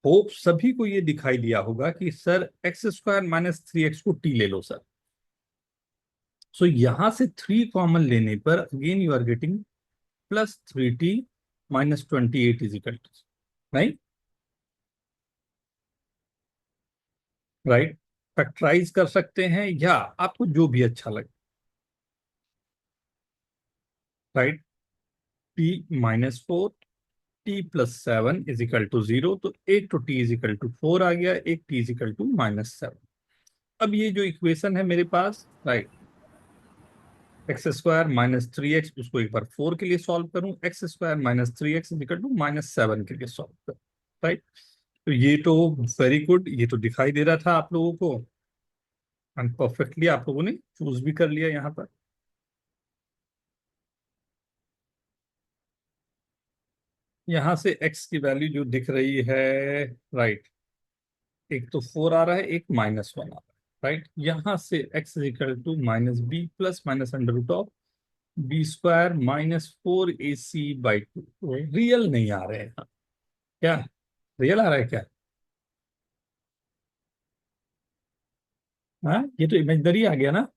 होप सभी को ये दिखाई दिया होगा कि सर x² माइनस 3x को t ले लो सर। सो यहां से 3 कॉमन लेने पर again you are getting +3t minus 28 is equal to, right, right. Factorize कर सकते हैं या आपको जो भी अच्छा लगे, right. t-4, t+7 is equal to 0, तो एक तो t इज इक्वल टू 4 आ गया, एक t इज इक्वल टू -7। अब ये जो इक्वेशन है मेरे पास, right, x square minus three x, उसको एक बार 4 के लिए सॉल्व करूं, x square minus three x equal to minus 7 के लिए सॉल्व करूं, राइट। तो ये तो वेरी गुड, ये तो दिखाई दे रहा था आप लोगों को, एंड परफेक्टली आप लोगों ने चूज भी कर लिया यहाँ पर। यहाँ से x की वैल्यू जो दिख रही है, राइट, एक तो 4 आ रहा है, एक -1 आ रहा है, राइट। यहाँ से x equal to minus B plus minus under root of B square minus 4ac/2, real नहीं आ रहे हैं यहाँ। क्या रियल आ रहा है क्या? हाँ, ये तो इमेजनरी आ गया ना।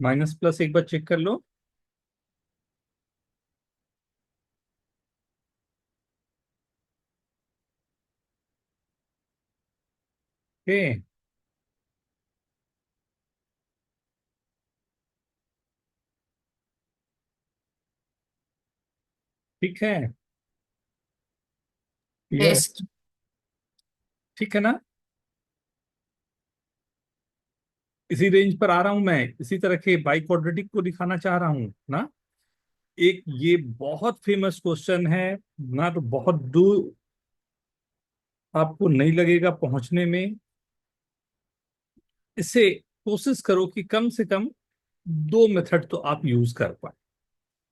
माइनस प्लस एक बार चेक कर लो। ओके, ठीक है, क्लियर है, Yes. ठीक है ना। इसी रेंज पर आ रहा हूं मैं, इसी तरह के बाई क्वाड्रेटिक को दिखाना चाह रहा हूं ना। एक ये बहुत फेमस क्वेश्चन है ना, तो बहुत दूर आपको नहीं लगेगा पहुंचने में। इससे कोशिश करो कि कम से कम दो मेथड तो आप यूज कर पाए,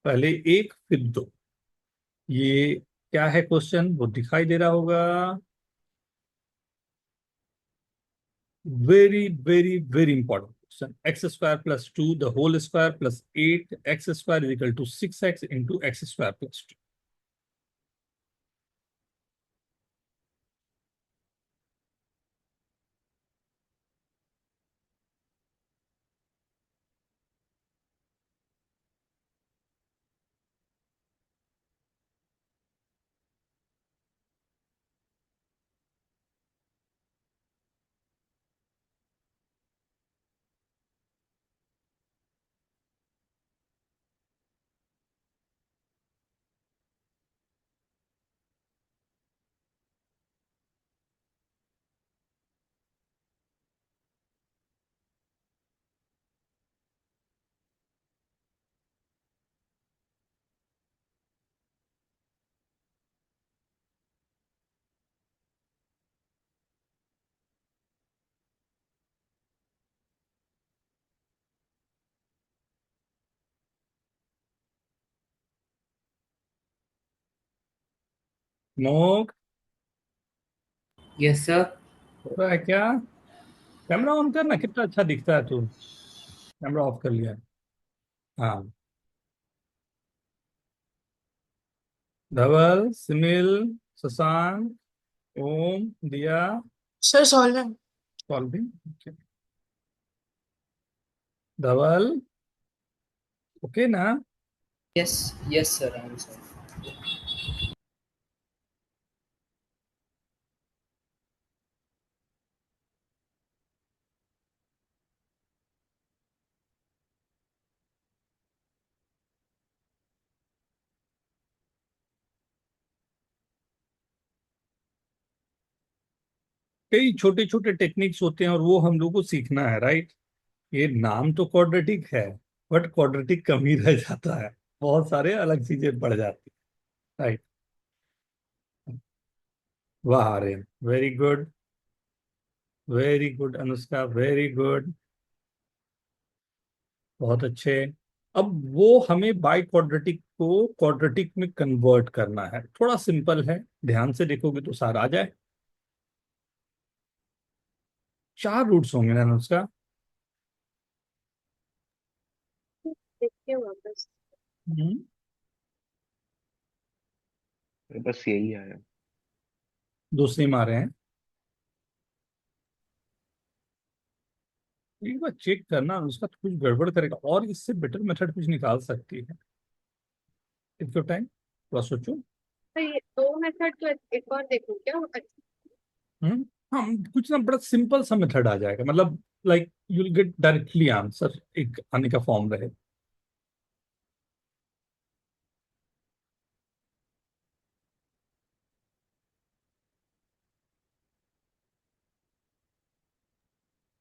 पहले एक फिर दो। ये क्या है क्वेश्चन, वो दिखाई दे रहा होगा। Very very very important question, X square plus two the whole square plus 8 x² is equal to 6x into X square plus 2। No, yes sir. हो रहा है क्या? कैमरा ऑन करना, कितना अच्छा दिखता है तू। कैमरा ऑफ कर लिया? हाँ। धवल, सुनील, शशांक, ओम, दिया, Sir, solving. सॉल्विंग। धवल, ओके ना? Yes yes sir, I am sir. कई छोटे छोटे टेक्निक्स होते हैं और वो हम लोग को सीखना है, राइट। ये नाम तो क्वाड्रेटिक है, बट क्वाड्रेटिक कम ही रह जाता है, बहुत सारे अलग चीजें बढ़ जाती है, राइट। वाह Aryan, very good, very good Anushka, very good, बहुत अच्छे। अब वो हमें बाई क्वाड्रेटिक को क्वाड्रेटिक में कन्वर्ट करना है, थोड़ा सिंपल है, ध्यान से देखोगे तो सारा आ जाए। चार रूट्स होंगे ना अनुष्का? देखते हैं वापस। हम्म, बस यही आया। दो सेम आ रहे हैं। एक बार चेक करना अनुष्का, तो कुछ गड़बड़ करेगा और इससे बेटर मेथड कुछ निकाल सकती है। टेक योर टाइम, थोड़ा सोचो। तो ये दो मेथड तो एक और देखो क्या हम्म, हाँ, कुछ ना बड़ा सिंपल सा मेथड आ जाएगा, मतलब like you will get directly answer, एक आने का फॉर्म रहे।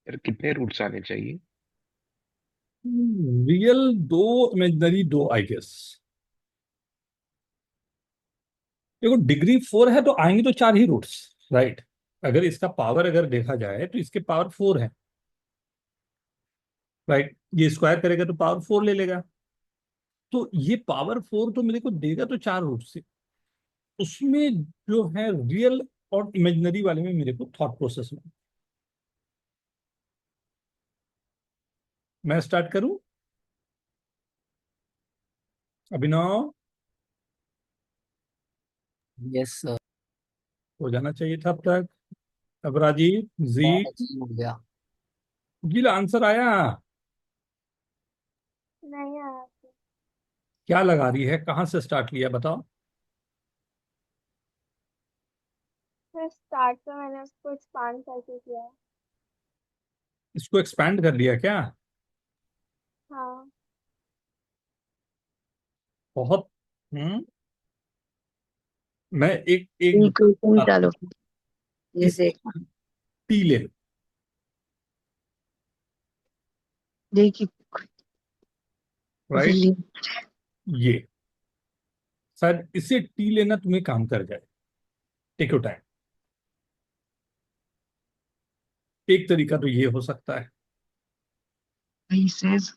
यार कितने रूट्स आने चाहिए? रियल दो, इमेजिनरी दो, आई गेस। देखो डिग्री 4 है तो आएंगे तो चार ही रूट्स, राइट। अगर इसका पावर अगर देखा जाए तो इसके पावर 4 है, राइट। ये स्क्वायर करेगा तो पावर 4 ले लेगा, तो ये पावर 4 तो मेरे को देगा तो चार रूट से। उसमें जो है रियल और इमेजिनरी वाले में मेरे को थॉट प्रोसेस में, मैं स्टार्ट करूं? अभिनव, यस सर। हो जाना चाहिए था अब तक। अब राजीव जी, बहुत अच्छी हो गया। जी आंसर आया? नहीं आया। क्या लगा रही है, कहाँ से स्टार्ट किया बताओ? फिर स्टार्ट तो मैंने उसको एक्सपांड करके किया है। इसको एक्सपैंड कर लिया क्या? हाँ। बहुत। मैं एक एक इक्वेशन निकालो ये इस देख टी ले, देखिए राइट। बिल्ली ये शायद इसे टी लेना तुम्हें काम कर जाए। Take your time. एक तरीका तो ये हो सकता है। he says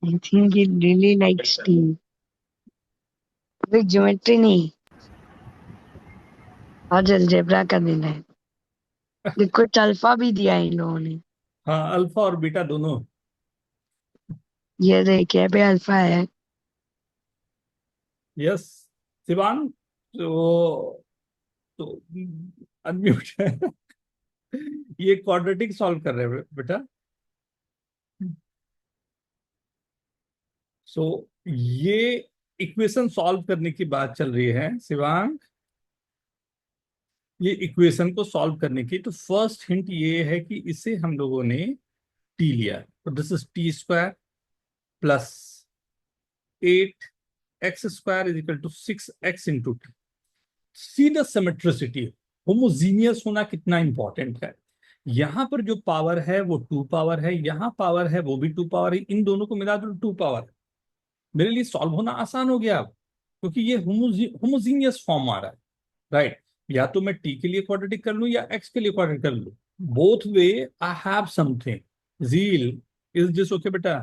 I think he really likes tea with geometry नहीं आज अलजेब्रा का दिन है देखो अल्फा भी दिया है इन लोगों ने हाँ, अल्फा और बीटा दोनों। ये देखिए पे अल्फा है यस शिवान, तो अनम्यूट है। ये क्वाड्रेटिक सॉल्व कर रहे हैं बेटा। सो ये इक्वेशन सॉल्व करने की बात चल रही है शिवांग। ये इक्वेशन को सॉल्व करने की, तो फर्स्ट हिंट ये है कि इसे हम लोगों ने टी लिया, तो this is T square plus 8x² is equal to 6x into T. See the symmetricity, homogeneous होना कितना इंपॉर्टेंट है। यहां पर जो पावर है वो 2 पावर है, यहां पावर है वो भी 2 पावर है, इन दोनों को मिला दो 2 पावर है। मेरे लिए सॉल्व होना आसान हो गया अब, क्योंकि ये होमोजीनियस फॉर्म आ रहा है, राइट। या तो मैं टी के लिए क्वाड्रेटिक कर लूं या एक्स के लिए क्वाड्रेटिक कर लूं, both way I have something. Zeel, is this okay बेटा?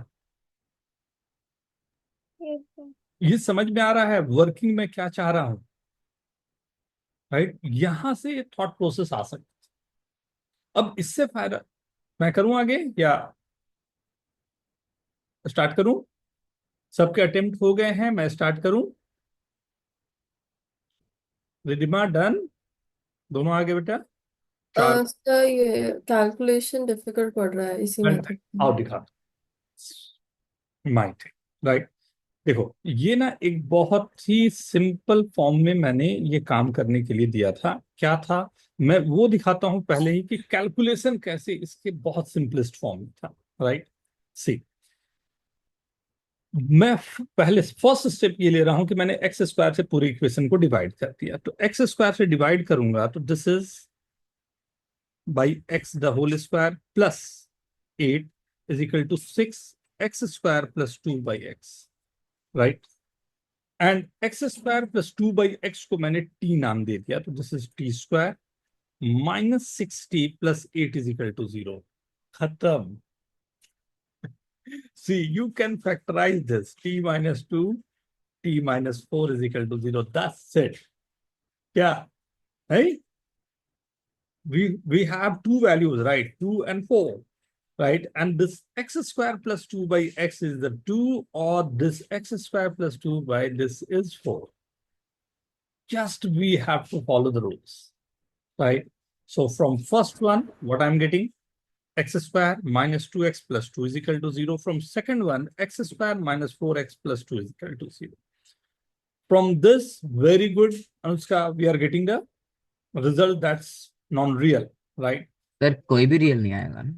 ठीक है। ये समझ में आ रहा है वर्किंग में क्या चाह रहा हूं, राइट। यहां से थॉट प्रोसेस आ सकता है। अब इससे फायदा, मैं करूं आगे या स्टार्ट करूं? सबके अटेम्प्ट हो गए हैं, मैं स्टार्ट करूं? रिदिमा डन, दोनों आगे बेटा। चार सर ये कैलकुलेशन डिफिकल्ट पड़ रहा है इसी मिनट, मेथड आओ दिखा माइट, राइट। देखो ये ना एक बहुत ही सिंपल फॉर्म में मैंने ये काम करने के लिए दिया था। क्या था, मैं वो दिखाता हूं पहले ही कि कैलकुलेशन कैसे इसके बहुत सिंपलेस्ट फॉर्म में था, राइट। सी, मैं पहले फर्स्ट स्टेप ये ले रहा हूं कि मैंने एक्स स्क्वायर से पूरी इक्वेशन को डिवाइड कर दिया, तो एक्स स्क्वायर से डिवाइड करूंगा तो this is by X the whole square plus 8 is equal to 6x square plus 2/x, right. And X square plus 2/x को मैंने t नाम दे दिया, तो this is T square minus 6t plus 8 is equal to 0। खत्म। See, you can factorize this. T minus 2, T minus 4 is equal to 0. That's it. क्या है? We have two values, right? 2 and 4, right? And this x square plus 2/x is the 2, or this x square plus 2 by this is 4. Just we have to follow the rules, right? So from first one, what I'm getting? X square minus 2x plus 2 is equal to 0. From second one, x square minus 4x plus 2 is equal to 0. From this, very good, Anushka, we are getting the result that's non-real, right? Sir कोई भी रियल नहीं आएगा ना?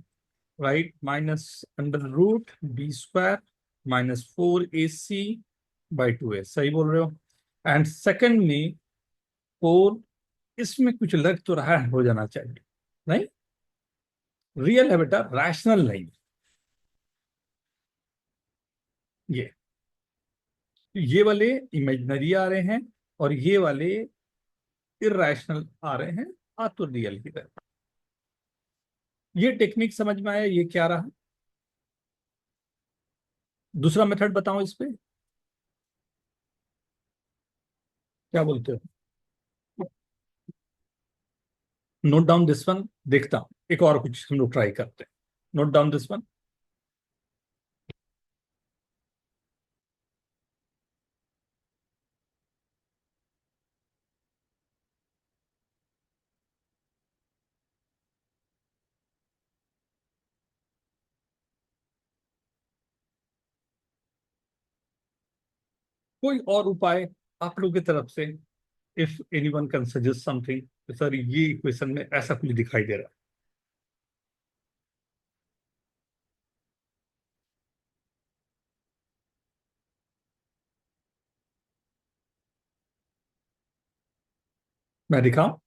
Right, minus under root b square minus 4ac by 2a. सही बोल रहे हो। And second में 4, इसमें कुछ लग तो रहा है, हो जाना चाहिए, नहीं? रियल है बेटा, रैशनल नहीं। ये वाले इमेजिनरी आ रहे हैं और ये वाले इरैशनल आ रहे हैं। आ तो रियल ही रहे। ये टेक्निक समझ में आया? ये क्या रहा? दूसरा मेथड बताओ इस पे, क्या बोलते हो? Note down this one. देखता हूं, एक और कुछ हम लोग ट्राई करते हैं। Note down this one. कोई और उपाय आप लोग की तरफ से, if anyone can suggest something. Sir ये इक्वेशन में ऐसा कुछ दिखाई दे रहा है। मैं दिखाऊं?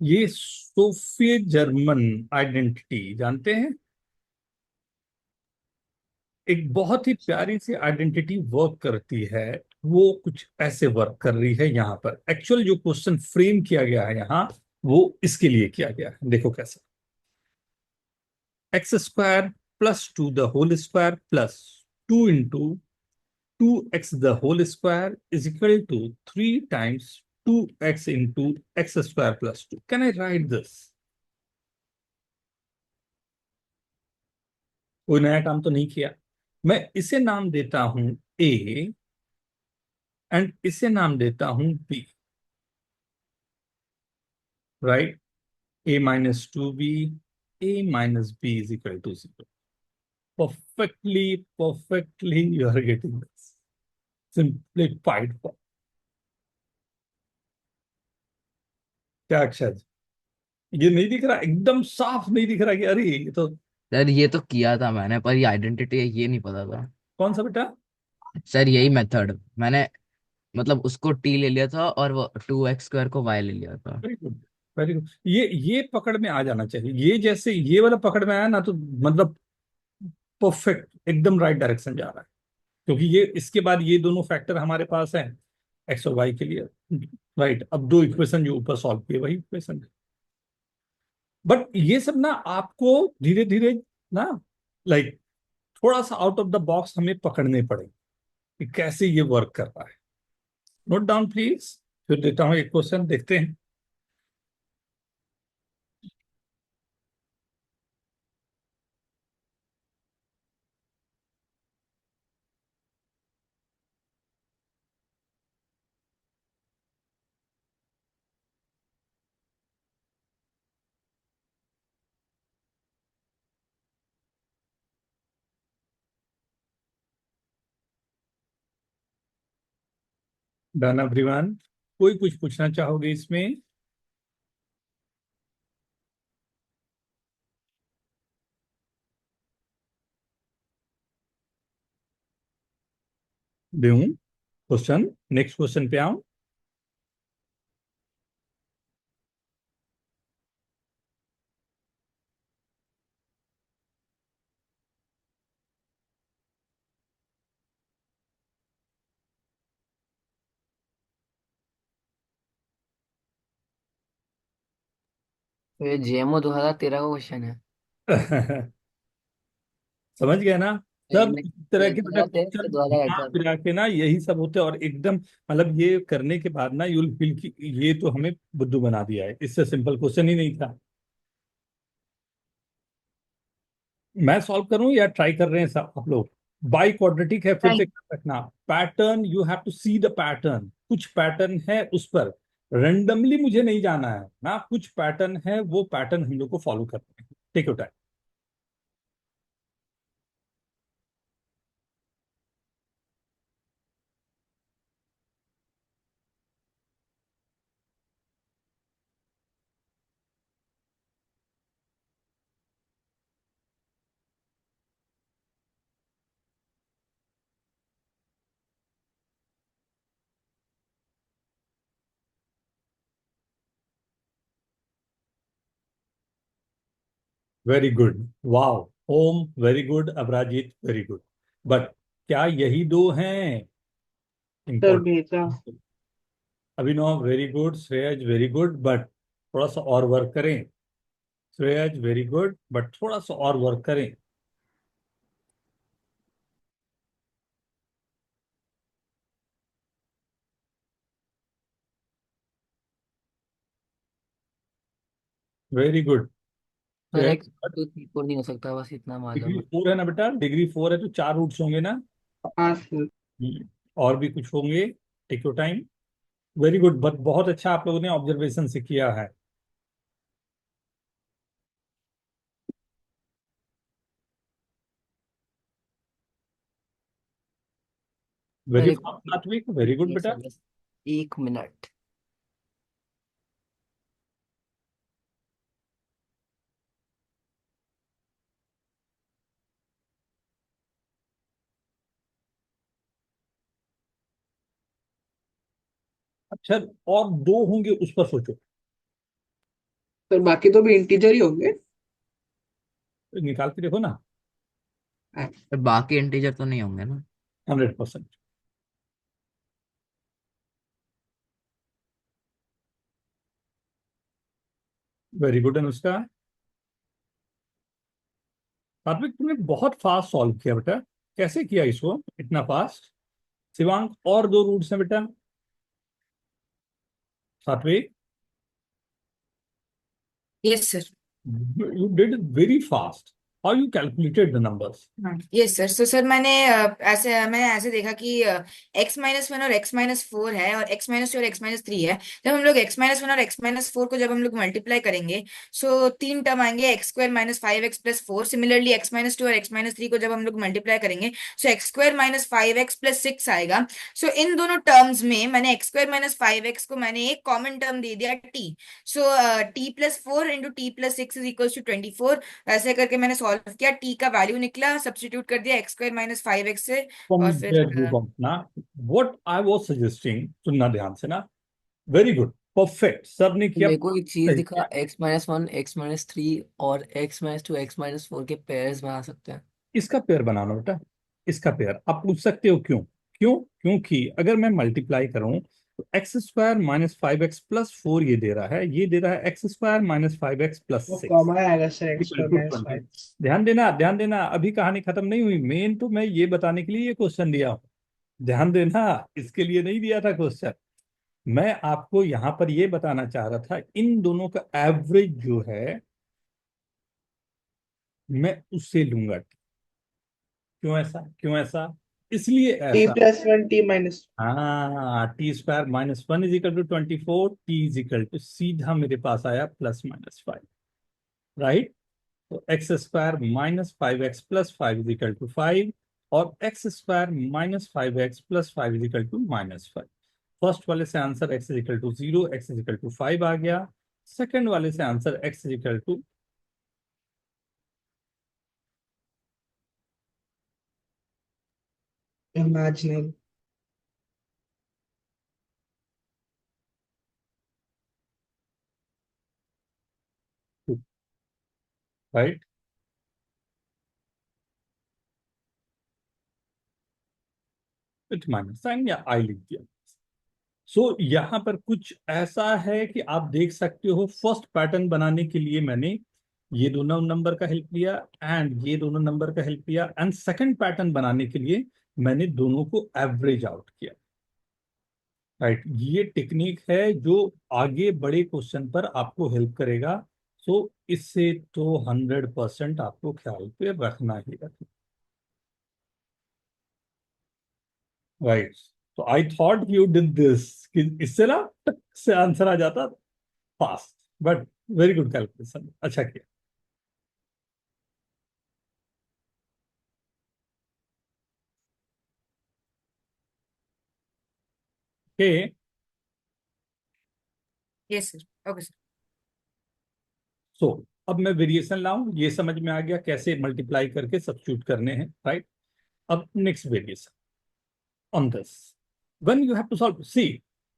ये सोफिय जर्मन आइडेंटिटी जानते हैं? एक बहुत ही प्यारी सी आइडेंटिटी वर्क करती है। वो कुछ ऐसे वर्क कर रही है। यहाँ पर एक्चुअल जो क्वेश्चन फ्रेम किया गया है यहाँ, वो इसके लिए किया गया है। देखो कैसे। X square plus two the whole square plus two into two X the whole square is equal to 3 times 2x into X square plus 2। Can I write this? कोई नया काम तो नहीं किया। मैं इसे नाम देता हूं ए एंड इसे नाम देता हूं B. Right? a minus 2b, a minus b is equal to 0. Perfectly, you are getting this. Simplified form. क्या अक्षर? ये नहीं दिख रहा? एकदम साफ नहीं दिख रहा कि अरे ये तो। सर ये तो किया था मैंने, पर ये आइडेंटिटी है ये नहीं पता था। कौन सा बेटा? सर यही मेथड मैंने, मतलब उसको टी ले लिया था और वो 2x² को y ले लिया था। Very good, very good. ये पकड़ में आ जाना चाहिए। ये जैसे ये वाला पकड़ में आया ना, तो मतलब परफेक्ट, एकदम राइट डायरेक्शन जा रहा है। क्योंकि ये इसके बाद ये दोनों फैक्टर हमारे पास हैं एक्स और वाई के लिए। राइट? अब दो इक्वेशन जो ऊपर सॉल्व किए वही इक्वेशन। बट ये सब ना आपको धीरे धीरे ना, लाइक थोड़ा सा आउट ऑफ द बॉक्स हमें पकड़ने पड़ेंगे कि कैसे ये वर्क कर रहा है। Note down please. फिर देता हूं एक क्वेश्चन, देखते हैं। Done everyone? कोई कुछ पूछना चाहोगे इसमें? दूं क्वेश्चन? नेक्स्ट क्वेश्चन पे आऊं? तो ये जेएमओ 2013 का क्वेश्चन है। समझ गए ना? ये सब मैं इस तरह ये के बेटा 2013 क्वेश्चन से घुमा 2018। फिरा के ना यही सब होते हैं। और एकदम मतलब ये करने के बाद ना यूल फील की ये तो हमें बुद्धू बना दिया है। इससे सिंपल क्वेश्चन ही नहीं था। मैं सॉल्व करूं या ट्राई कर रहे हैं सब आप लोग? बाई क्वाड्रेटिक है, फिर से राइट। याद रखना। Pattern, you have to see the pattern. कुछ पैटर्न है उस पर रेंडमली मुझे नहीं जाना है ना। कुछ पैटर्न है, वो पैटर्न हम लोग को फॉलो करना है। Take your time. Very good, wow. Om very good, Aparajit very good. But क्या यही दो हैं? सर भेजा। Important. Abhinav very good, Shreyaj very good, but थोड़ा सा और वर्क करें। श्रेयज वेरी गुड, बट थोड़ा सा और वर्क करें। Very good. सर एक्स तो 3 4 नहीं हो सकता, बस इतना मालूम डिग्री है। 4 है ना बेटा, डिग्री 4 है तो 4 रूट्स होंगे ना। हाँ सर। और भी कुछ होंगे। Take your time. Very good, but बहुत अच्छा आप लोगों ने ऑब्जर्वेशन से किया है। सर वेरी एक फास्ट सात्विक, वेरी गुड ये बेटा। सर बस 1 मिनट। अच्छा, और दो होंगे उस पर सोचो। सर बाकी तो भी इंटीजर ही होंगे। निकाल के देखो ना। तो बाकी इंटीजर तो नहीं होंगे ना? 100%। Very good Anushka. सात्विक तुमने बहुत फास्ट सॉल्व किया बेटा। कैसे किया इसको इतना फास्ट? शिवांग और दो रूट्स हैं बेटा। सात्विक, yes sir. You did very fast. How you calculated the numbers? Yes sir. So sir मैंने ऐसे देखा कि x-1 और x-4 है और x-2 और x-3 है। जब हम लोग x-1 और x-4 को जब हम लोग मल्टीप्लाई करेंगे, सो तीन टर्म आएंगे x² - 5x + 4। सिमिलरली x-2 और x-3 को जब हम लोग मल्टीप्लाई करेंगे, सो x² - 5x + 6 आएगा। सो इन दोनों टर्म्स में मैंने x² - 5x को मैंने एक कॉमन टर्म दे दिया t। सो t+4 × t+6 = 24। ऐसे करके मैंने सॉल्व किया, टी का वैल्यू निकला, सब्स्टिट्यूट कर दिया x² - 5x से। फ्रॉम और फिर देयर यू गॉट ना व्हाट आई वाज सजेस्टिंग। सुनना ध्यान से ना। वेरी गुड, परफेक्ट, सब ने तो किया। मेरे को एक चीज सही दिखा, किया। x-1 x-3 और x-2 x-4 के पेयर्स बना सकते हैं। इसका पेयर बनाना बेटा। इसका पेयर आप पूछ सकते हो क्यों? क्यों? क्योंकि अगर मैं मल्टीप्लाई करूं तो x² - 5x + 4 ये दे रहा है, ये दे रहा है x² - 5x वो + 6 कॉमन आएगा सर इक्वल x² टू - 20। 5। ध्यान देना, ध्यान देना, अभी कहानी खत्म नहीं हुई। मेन तो मैं ये बताने के लिए ये क्वेश्चन दिया हूँ। ध्यान देना, इसके लिए नहीं दिया था क्वेश्चन। मैं आपको यहां पर ये बताना चाह रहा था इन दोनों का एवरेज जो है मैं उससे लूंगा। क्यों ऐसा? क्यों ऐसा? इसलिए ऐसा। t+1 t-। हाँ, t² - 1 = 24, t सीधा मेरे पास आया +-5। राइट। तो x² - 5x + 5 = 5 और x² - 5x + 5 = -5। फर्स्ट वाले से आंसर x = 0, x = 5 आ गया। सेकंड वाले से answer x = imaginary. Right. It minus sign या आई लिख दिया। सो यहाँ पर कुछ ऐसा है कि आप देख सकते हो फर्स्ट पैटर्न बनाने के लिए मैंने ये दोनों नंबर का हेल्प लिया एंड ये दोनों नंबर का हेल्प लिया, एंड सेकंड पैटर्न बनाने के लिए मैंने दोनों को एवरेज आउट किया। राइट, ये टेक्निक है जो आगे बड़े क्वेश्चन पर आपको हेल्प करेगा। सो इससे तो 100% आपको ख्याल पे रखना ही रखना। राइट। तो I thought you did this कि इससे ना टक से आंसर आ जाता fast. But very good calculation, अच्छा किया। Okay. Yes sir. Okay sir. So अब मैं वेरिएशन लाऊं, ये समझ में आ गया कैसे मल्टीप्लाई करके सब्स्टिट्यूट करने हैं। राइट। अब next variation on this when you have to solve. See,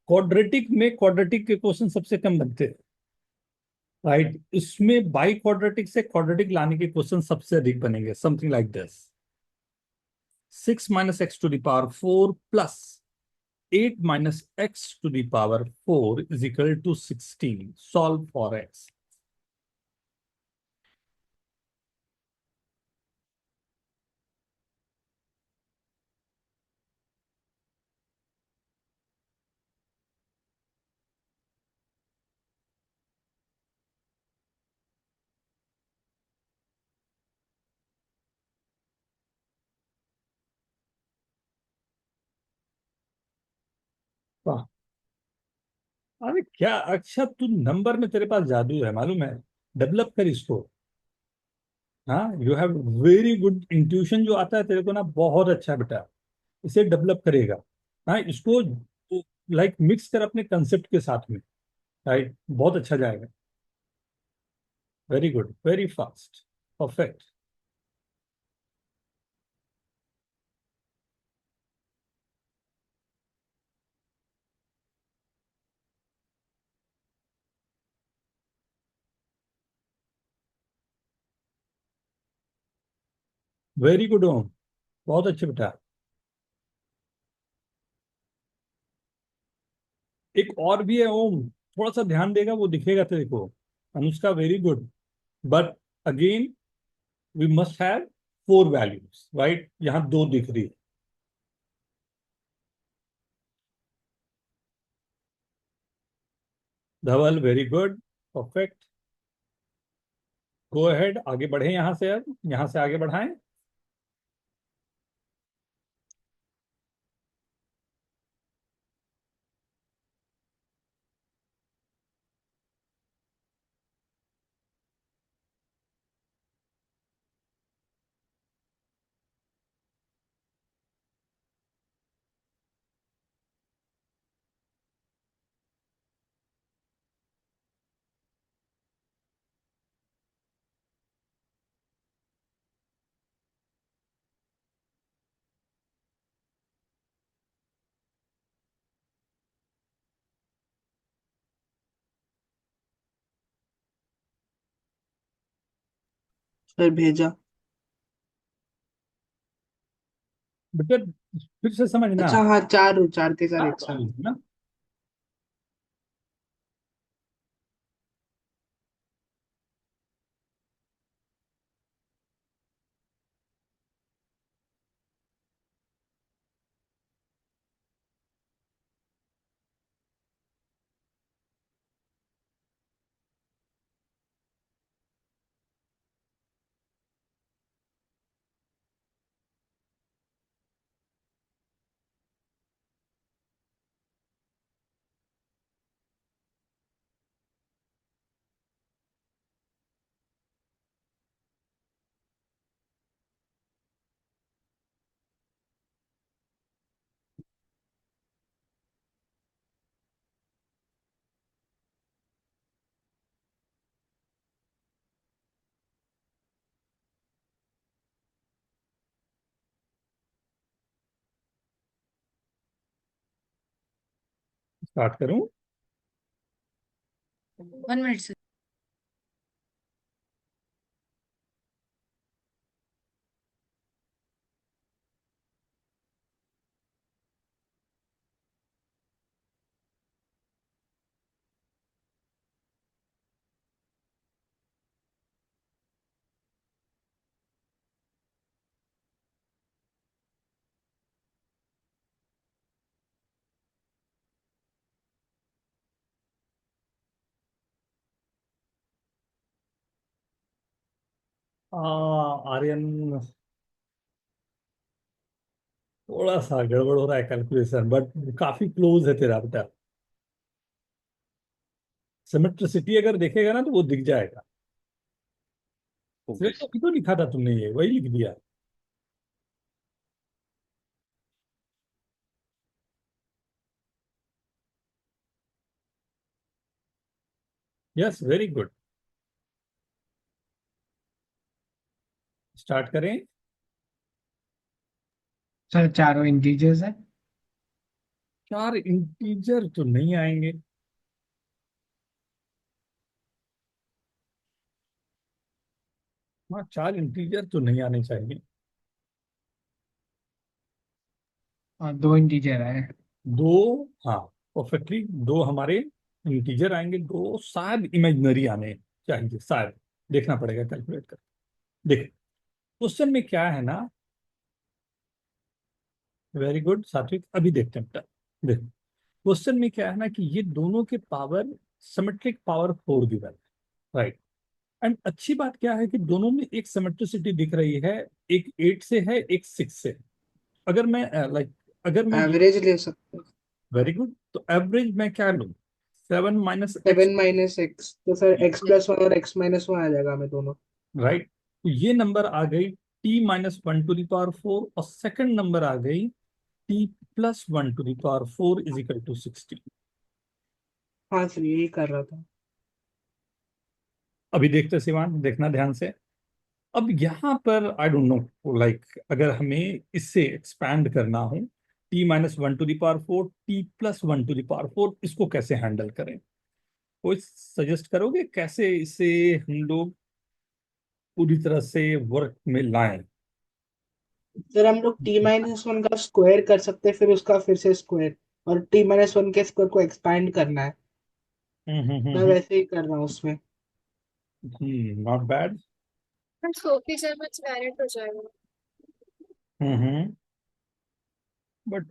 quadratic में क्वाड्रेटिक के क्वेश्चन सबसे कम बनते हैं। राइट, इसमें बाई क्वाड्रेटिक से क्वाड्रेटिक लाने के क्वेश्चन सबसे अधिक बनेंगे, something like this. 6 minus X to the power 4 plus 8 minus X to the power 4 is equal to 16। Solve for X. वाह, अरे क्या अच्छा, तू नंबर में तेरे पास जादू है मालूम है। डेवलप कर इसको। हाँ, you have very good intuition, जो आता है तेरे को ना, बहुत अच्छा बेटा। इसे डेवलप करेगा। हाँ, इसको लाइक मिक्स कर अपने कंसेप्ट के साथ में। राइट, बहुत अच्छा जाएगा। Very good, very fast, perfect. Very good Om, बहुत अच्छे बेटा। एक और भी है ओम, थोड़ा सा ध्यान देगा वो दिखेगा तेरे को। Anushka, very good. But again we must have 4 values, right. यहाँ 2 दिख रही है। Dhaval, very good, perfect. Go ahead, आगे बढ़े यहाँ से, अब यहाँ से आगे बढ़ाएं। फिर भेजा। बेटा फिर से समझना। अच्छा हाँ, 4 के साथ हाँ, एक साथ। ना। स्टार्ट करूं। 1 मिनट से। आर्यन, थोड़ा सा गड़बड़ हो रहा है कैलकुलेशन, बट काफी क्लोज है तेरा बेटा। सिमेट्रिसिटी अगर देखेगा ना तो वो दिख जाएगा। सिर्फ ओके। अभी तो लिखा था तुमने, ये वही लिख दिया। Yes, very good. स्टार्ट करें। सर चारों इंटीजर्स है। 4 इंटीजर तो नहीं आएंगे। हाँ, 4 इंटीजर तो नहीं आने चाहिए। हाँ 2 इंटीजर है। दो, हाँ, परफेक्टली 2 हमारे इंटीजर आएंगे, 2 शायद इमेजिनरी आने चाहिए, शायद देखना पड़ेगा कैलकुलेट कर। देखो क्वेश्चन में क्या है ना, वेरी गुड सात्विक, अभी देखते हैं बेटा। देखो क्वेश्चन में क्या है ना कि ये दोनों के पावर सिमेट्रिक पावर 4 गिवन है, राइट। एंड अच्छी बात क्या है कि दोनों में एक सिमेट्रिसिटी दिख रही है, एक 8 से है, एक 6 से। अगर मैं अगर मैं ये, एवरेज ले सकते हैं। वेरी गुड, तो एवरेज मैं क्या लूँ, 7 माइनस एक्स, 7 - x, तो सर x+1 और x-1 आ जाएगा हमें दोनों। राइट। तो ये नंबर आ गई t - 1 to the power 4, और सेकंड नंबर आ गई t+1 to the power 4 is equal to 16। हाँ सर यही कर रहा था। अभी देखते हैं शिवान, देखना ध्यान से। अब यहाँ पर आई डोंट नो, अगर हमें इससे एक्सपैंड करना हो, t - 1 to the power 4, t+1 to the power 4, इसको कैसे हैंडल करें? कोई सजेस्ट करोगे कैसे इसे हम लोग पूरी तरह से वर्क में लाएं? सर हम लोग t-1 का स्क्वायर कर सकते हैं, फिर उसका फिर से स्क्वायर, और t-1 के स्क्वायर को एक्सपैंड करना है। मैं वैसे ही कर रहा हूँ उसमें। Not bad. सोफी सर कुछ डायरेक्ट हो जाएगा। बट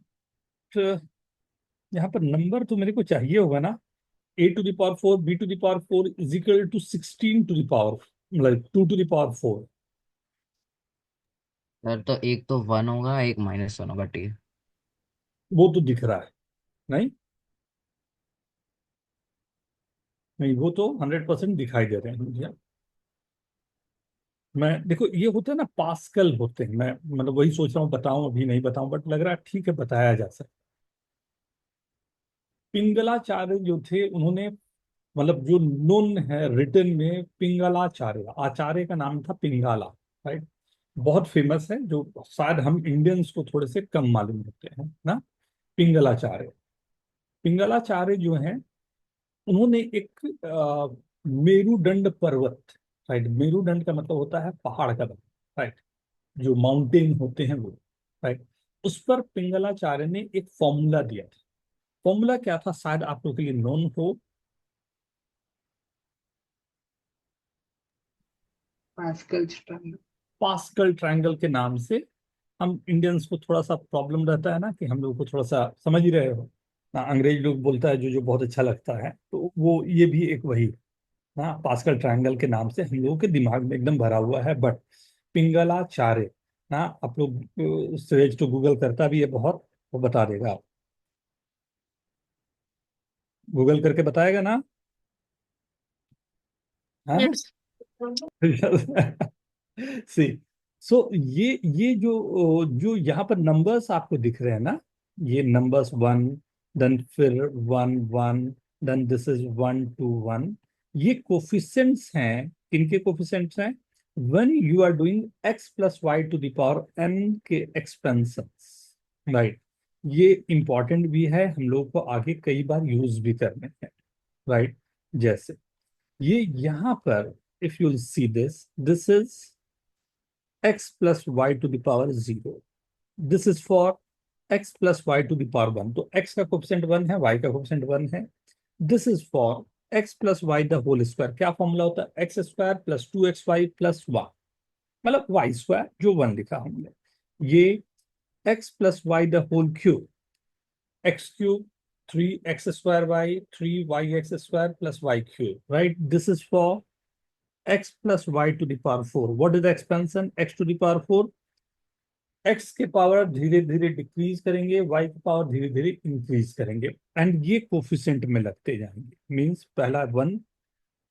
यहाँ पर नंबर तो मेरे को चाहिए होगा ना, a to the power 4, b to the power 4 is equal to 16 to the power, मतलब 2 to the power 4। सर तो एक तो 1 होगा, एक -1 होगा, टी। वो तो दिख रहा है, नहीं नहीं, वो तो 100% दिखाई दे रहे हैं मुझे। मैं देखो ये होते हैं ना, पास्कल होते हैं, मैं मतलब वही सोच रहा हूँ बताऊं अभी नहीं बताऊं, बट लग रहा है ठीक है बताया जा सकता। पिंगलाचार्य जो थे उन्होंने, मतलब जो नोन है रिटन में, पिंगलाचार्य, आचार्य का नाम था पिंगाला, राइट। बहुत फेमस है, जो शायद हम इंडियंस को थोड़े से कम मालूम होते हैं ना। पिंगलाचार्य, पिंगलाचार्य जो हैं, उन्होंने एक मेरुदंड पर्वत, राइट, मेरुदंड का मतलब होता है पहाड़ का, राइट, जो माउंटेन होते हैं वो, राइट, उस पर पिंगलाचार्य ने एक फॉर्मूला दिया था। फॉर्मूला क्या था, शायद आप लोगों के लिए नोन हो। Pascal standard. पास्कल ट्रायंगल के नाम से। हम इंडियंस को थोड़ा सा प्रॉब्लम रहता है ना, कि हम लोग को थोड़ा सा, समझ ही रहे हो ना, अंग्रेज लोग बोलता है जो जो बहुत अच्छा लगता है, तो वो ये भी एक वही ना, पास्कल ट्रायंगल के नाम से हम लोगों के दिमाग में एकदम भरा हुआ है। बट पिंगलाचार्य ना, आप लोग सुरेश तो गूगल करता भी है बहुत, वो बता देगा, आप गूगल करके बताएगा ना, हाँ। यस। सी, सो ये जो जो यहाँ पर नंबर्स आपको दिख रहे हैं ना, ये नंबर्स 1, देन फिर 1 1, देन दिस इज 1 2 1, ये कोफिशिएंट्स हैं। किनके कोफिशिएंट्स हैं? When you are doing x+y to the power n के एक्सपेंशंस, राइट। ये इंपॉर्टेंट भी है, हम लोग को आगे कई बार यूज भी करने हैं, राइट। जैसे ये यहाँ पर, if you see this is x+y to the power 0, this is for x+y to the power 1, तो x का कोफिशिएंट 1 है, y का कोफिशिएंट 1 है। This is for x+y the whole square, क्या फॉर्मूला होता है, x² + 2xy + 1, मतलब y² जो 1 लिखा हमने, ये x+y the whole cube, x³ 3x² y 3yx² + y³, right? This is for x+y to the power 4. What is the expansion? x to the power 4, x के पावर धीरे धीरे डिक्रीज करेंगे, y की पावर धीरे धीरे इंक्रीज करेंगे, एंड ये कोफिशिएंट में लगते जाएंगे। मींस पहला 1,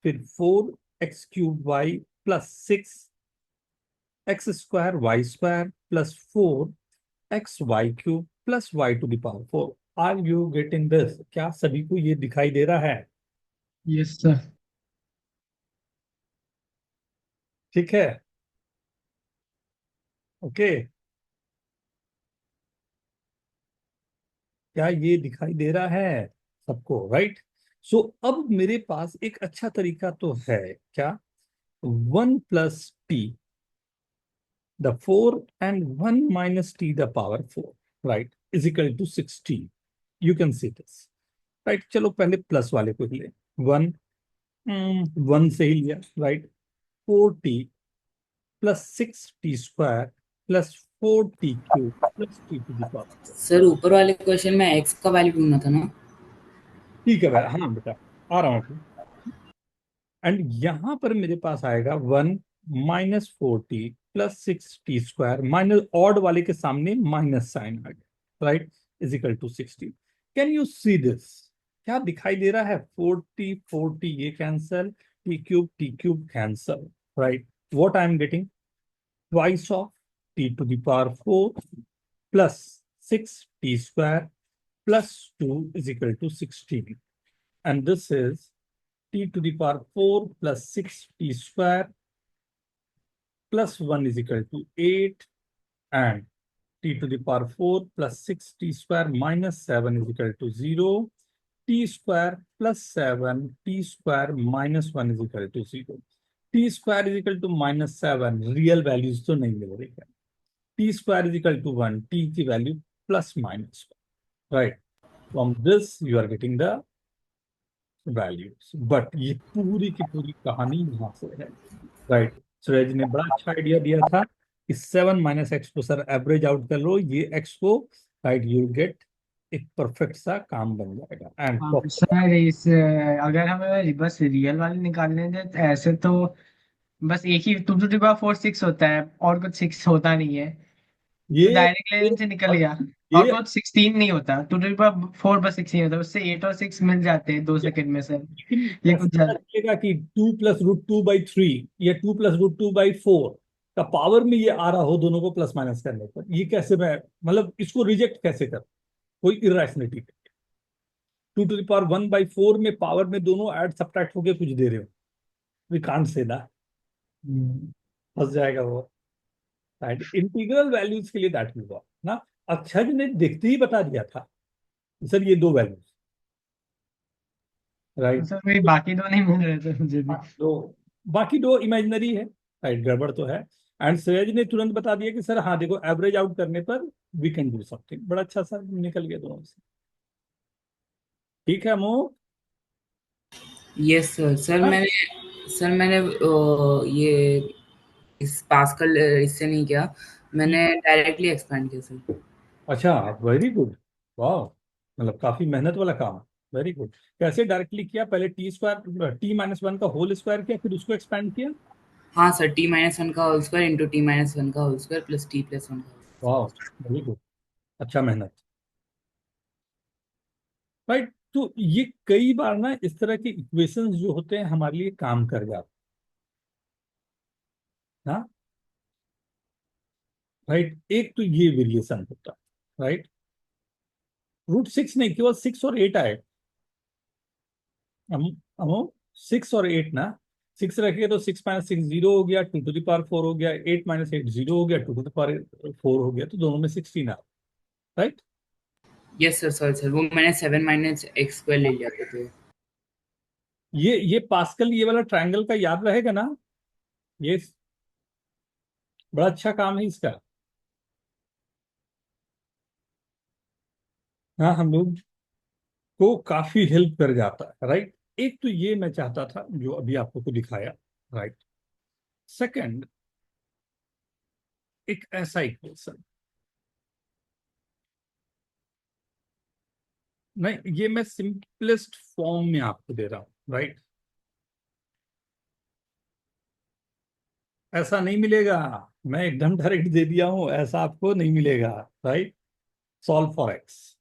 फिर 4x³ y+6x² y²+4xy³ y to the power 4। Are you getting this? क्या सभी को ये दिखाई दे रहा है? Yes sir. ठीक है, ओके। क्या ये दिखाई दे रहा है सबको, राइट? सो अब मेरे पास एक अच्छा तरीका तो है, क्या, 1 + t, the 4 and 1 minus t the power 4, right, is equal to 16. You can see this, right? चलो पहले प्लस वाले को ही ले, 1 1 से ही लिया, right? 4t plus 6t square plus 4t cube plus t to the power 4. Sir ऊपर वाले क्वेश्चन में एक्स का वैल्यू ढूंढना था ना? ठीक है भाई, हाँ बेटा आ रहा हूँ। एंड यहां पर मेरे पास आएगा 1 minus 4t plus 6t square, minus odd वाले के सामने माइनस साइन आ गया, right, is equal to 16। Can you see this? क्या दिखाई दे रहा है? 40 40 ये cancel, t cube cancel, right? What I am getting? Twice of t to the power 4 plus 6t square plus 2 is equal to 16, and this is t to the power 4 plus 6t square plus 1 is equal to 8, and t to the power 4 plus 6t square minus 7 is equal to 0, t square plus 7 t square minus 1 is equal to 0, t square is equal to minus 7, real values तो नहीं मिल रही है, t square is equal to 1, t की value plus minus 1, right? From this you are getting the values, but ये पूरी की पूरी कहानी यहाँ से है, राइट? सूरज ने बड़ा अच्छा आइडिया दिया था कि 7 माइनस एक्स को सर एवरेज आउट कर लो, ये एक्स को, राइट, यू गेट एक परफेक्ट सा काम बन जाएगा। एंड सर इस अगर हमें बस रियल वाले निकालने दें तो ऐसे तो बस एक ही 2 to the power 4 6 होता है और कुछ 6 होता नहीं है, ये तो डायरेक्ट लाइन से निकल गया। और ये कुछ 16 नहीं होता, 2 to the power 4 बस 6 नहीं होता, उससे 8 और 6 मिल जाते हैं 2 सेकंड में सर। लेकिन ये कैसे कुछ पता चलेगा कि 2 प्लस रूट 2/3 या 2 प्लस रूट 2/4 का पावर में ये आ रहा हो दोनों को प्लस माइनस करने पर? ये कैसे मैं, मतलब इसको रिजेक्ट कैसे कर? कोई इरेशनलिटी? 2 to the power 1/4 में पावर में दोनों ऐड सब्ट्रैक्ट होके कुछ दे रहे हो, वी कांट से ना, फंस जाएगा वो, राइट? इंटीग्रल वैल्यूज के लिए दैट विल वर्क ना। अक्षय ने देखते ही बता दिया था सर ये दो वैल्यूज, राइट? सर वही बाकी दो नहीं मिल रहे थे मुझे भी। तो बाकी दो इमेजिनरी है, राइट, गड़बड़ तो है। एंड सयाज ने तुरंत बता दिया कि सर हाँ देखो एवरेज आउट करने पर वी कैन डू समथिंग, बड़ा अच्छा सा निकल गया दोनों से। ठीक है मो? Yes sir. सर मैंने ये इस पास्कल इससे नहीं किया, मैंने डायरेक्टली एक्सपेंड किया सर। अच्छा, वेरी गुड, वाह, मतलब काफी मेहनत वाला काम, वेरी गुड। कैसे डायरेक्टली किया? पहले टी स्क्वायर t-1 का होल स्क्वायर किया, फिर उसको एक्सपैंड किया? हाँ सर, t-1 का होल स्क्वायर इंटू t-1 का होल स्क्वायर प्लस t+1 का। वाह, वेरी गुड, अच्छा मेहनत, राइट? तो ये कई बार ना इस तरह के इक्वेशंस जो होते हैं हमारे लिए काम कर जाते हैं, हाँ, राइट? एक तो ये वेरिएशन होता है, राइट? √6 नहीं, केवल 6 और 8 आए, हम हम 6 और 8 ना, 6 रखे तो 6 माइनस 6 0 हो गया, 2 to the power 4 हो गया, 8 माइनस 8 0 हो गया, 2 to the power 4 हो गया, तो दोनों में 16 आ, right? Yes sir, sorry sir, वो मैंने 7 माइनस एक्स स्क्वायर ले लिया था तो। ये पास्कल ये वाला ट्रायंगल का याद रहेगा ना, ये बड़ा अच्छा काम है इसका, हाँ, हम लोग को काफी हेल्प कर जाता है, राइट? एक तो ये मैं चाहता था जो अभी आपको को दिखाया, राइट? सेकंड, एक ऐसा इक्वेशन, नहीं ये मैं सिंपलेस्ट फॉर्म में आपको दे रहा हूं, राइट? ऐसा नहीं मिलेगा, मैं एकदम डायरेक्ट दे दिया हूं, ऐसा आपको नहीं मिलेगा, right? Solve for x,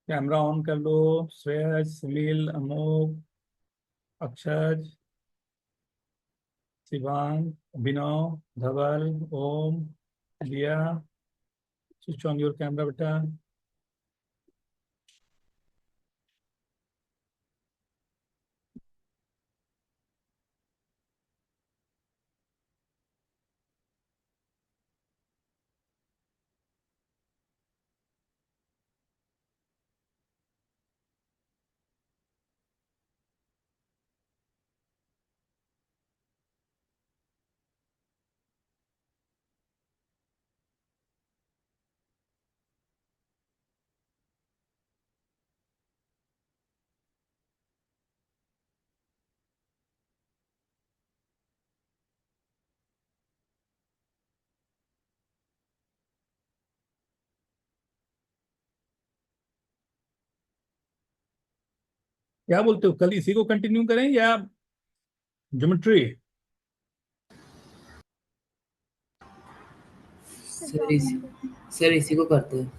camera on कर लो, श्रेयस, सुनील, अमोक, अक्षय, शिवांग, अभिनव, धवल, ओम, दिया, स्विच ऑन योर कैमरा बेटा। क्या बोलते हो, कल इसी को कंटिन्यू करें या ज्योमेट्री? सर इसी को करते हैं।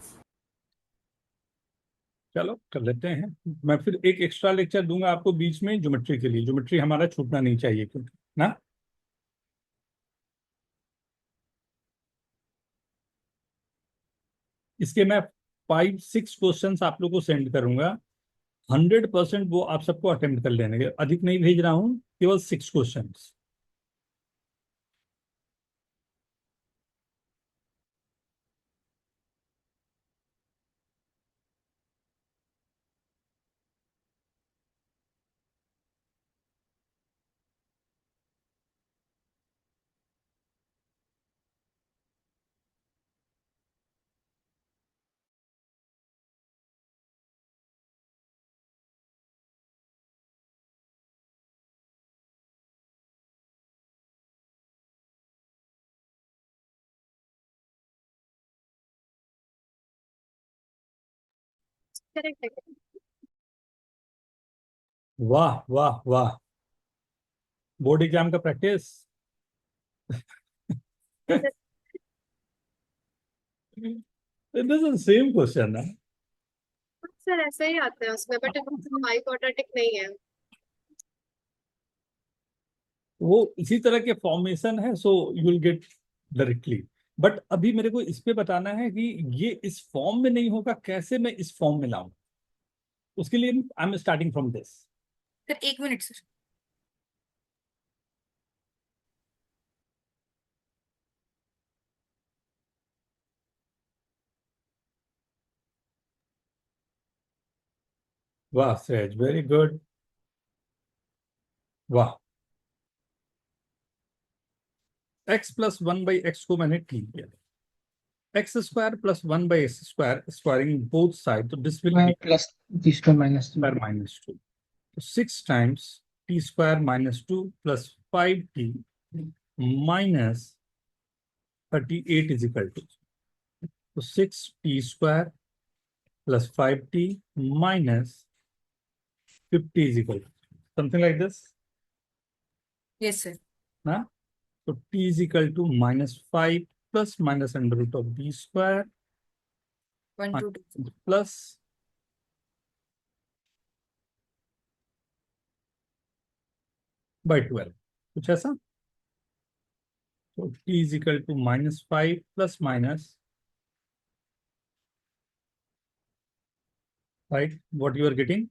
चलो कर लेते हैं। मैं फिर एक एक्स्ट्रा लेक्चर दूंगा आपको बीच में ज्योमेट्री के लिए, ज्योमेट्री हमारा छूटना नहीं चाहिए क्योंकि ना। इसके मैं 5-6 क्वेश्चंस आप लोग को सेंड करूंगा। 100% वो आप सबको अटेम्प्ट कर लेंगे, अधिक नहीं भेज रहा हूँ, केवल 6 क्वेश्चंस। वाह वाह वाह, बोर्ड एग्जाम का practice. This is same question ना। सर ऐसा ही आता है उसमें, बट हाई क्वाड्रेटिक नहीं है। वो इसी तरह के फॉर्मेशन है, सो you will get directly. But अभी मेरे को इस पे बताना है कि ये इस फॉर्म में नहीं होगा, कैसे मैं इस फॉर्म में लाऊं, उसके लिए I am starting from this. Sir 1 minute sir. वाह सहज, वेरी गुड। वाह, x प्लस 1/x को मैंने टी किया, x square plus 1/x² squaring both side, तो this will be plus T square minus square minus 2, तो 6 times T square minus 2 plus 5t minus 38 is equal to, तो 6t square plus 5t minus 50 is equal to something like this yes sir. ना। तो t is equal to -5 plus minus under root of b square 1 2 2 plus by 12, कुछ ऐसा। तो t is equal to -5 plus minus, right, what you are getting?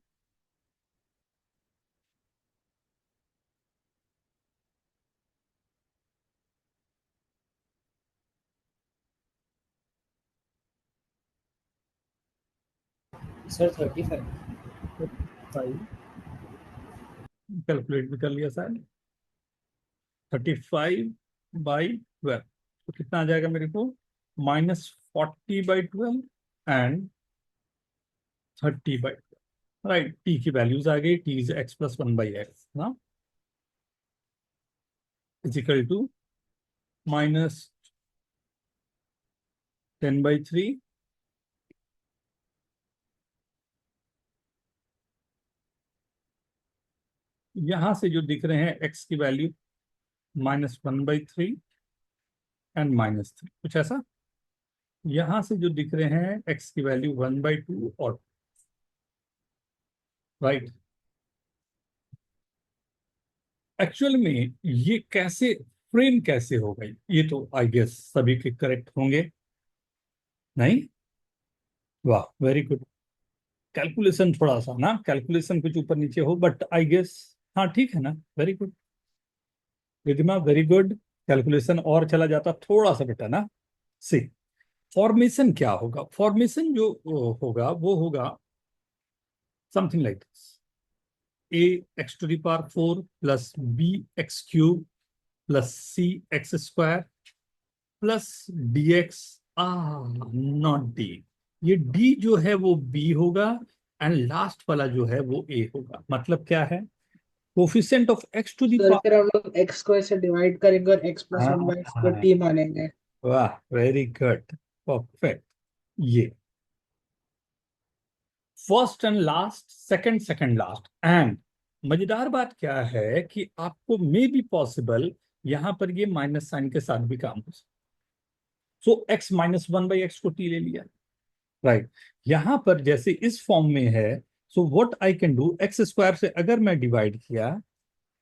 Sir 35। 5 calculate भी कर लिया सर। 35/12, तो कितना आ जाएगा मेरे को, -40/12 एंड 30/12, राइट। टी की वैल्यूज आ गई, T is x plus 1/x ना, इज इक्वल टू -10/3 यहां से जो दिख रहे हैं x की वैल्यू -1/3 एंड -3, कुछ ऐसा। यहां से जो दिख रहे हैं x की वैल्यू 1/2 और राइट। एक्चुअल में ये कैसे फ्रेम कैसे हो गई, ये तो आई गेस सभी के करेक्ट होंगे, नहीं? वाह वेरी गुड। कैलकुलेशन थोड़ा सा ना, कैलकुलेशन कुछ ऊपर नीचे हो, बट आई गेस हाँ ठीक है ना, very good. Ridhima very good, calculation और चला जाता थोड़ा सा बेटा ना। सी फॉर्मेशन क्या होगा, फॉर्मेशन जो होगा वो होगा something like this, ax⁴ plus bx³ plus cx² plus dx, not d, ये d जो है वो b होगा एंड लास्ट वाला जो है वो a होगा। मतलब क्या है, coefficient of x to the sir power. फिर हम लोग x स्क्वायर से डिवाइड करेंगे और x प्लस 1/x को t मानेंगे। वाह वेरी गुड, परफेक्ट। ये first and last, second second last. And मजेदार बात क्या है कि आपको मे बी पॉसिबल यहां पर ये माइनस साइन के साथ भी काम हो सकता। सो x minus one by x को t ले लिया, राइट। यहां पर जैसे इस फॉर्म में है, so what I can do, X square से अगर मैं डिवाइड किया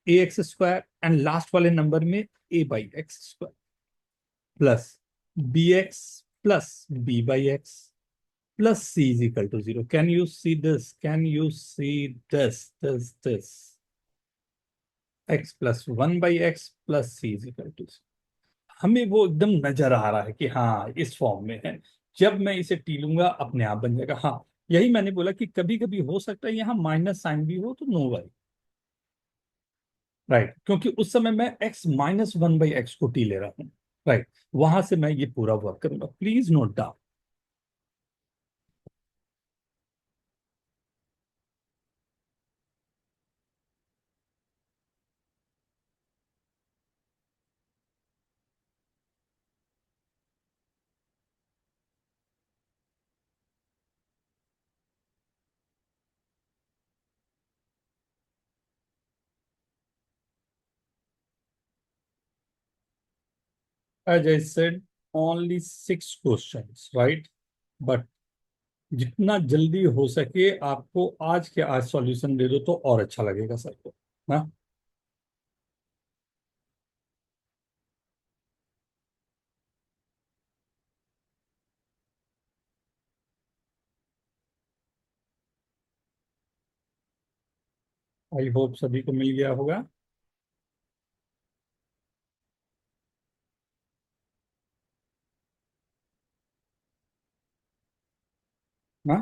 A X square and last वाले नंबर में a by X square plus B X plus b by X plus c is equal to 0. Can you see this? Can you see this? x plus 1 by x plus c is equal to 0. हमें वो एकदम नजर आ रहा है कि हाँ इस फॉर्म में है। जब मैं इसे टी लूंगा अपने आप बन जाएगा। हाँ, यही मैंने बोला कि कभी कभी हो सकता है यहाँ माइनस साइन भी हो तो नो वरी, राइट, क्योंकि उस समय मैं x minus one by x को टी ले रहा हूँ, राइट। वहां से मैं ये पूरा वर्क करूंगा। Please note down. As I said, only 6 questions, right? But जितना जल्दी हो सके आपको आज के आज सॉल्यूशन दे दो तो और अच्छा लगेगा सर को, ना। आई होप सभी को मिल गया होगा ना।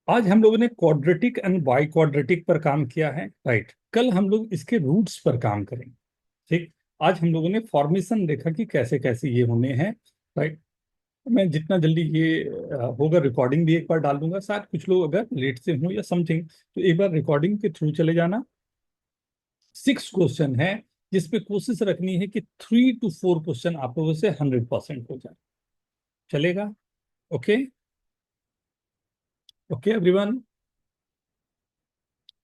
आज हम लोगों ने क्वाड्रेटिक एंड बाई क्वाड्रेटिक पर काम किया है, राइट। कल हम लोग इसके रूट्स पर काम करेंगे, ठीक। आज हम लोगों ने फॉर्मेशन देखा कि कैसे कैसे ये होने हैं, राइट। मैं जितना जल्दी ये होगा रिकॉर्डिंग भी एक बार डाल दूंगा। शायद कुछ लोग अगर लेट से हो या समथिंग तो एक बार रिकॉर्डिंग के थ्रू चले जाना। 6 क्वेश्चन है जिसपे कोशिश रखनी है कि 3 to 4 क्वेश्चन आप लोगों से 100% हो जाए। चलेगा? ओके ओके एवरीवन,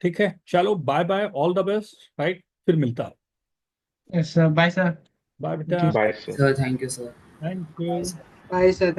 ठीक है। चलो bye bye, all the best, right. फिर मिलता है। Yes sir, bye sir. Bye बेटा। Bye sir. Sir thank you sir. Thank you. Bye sir.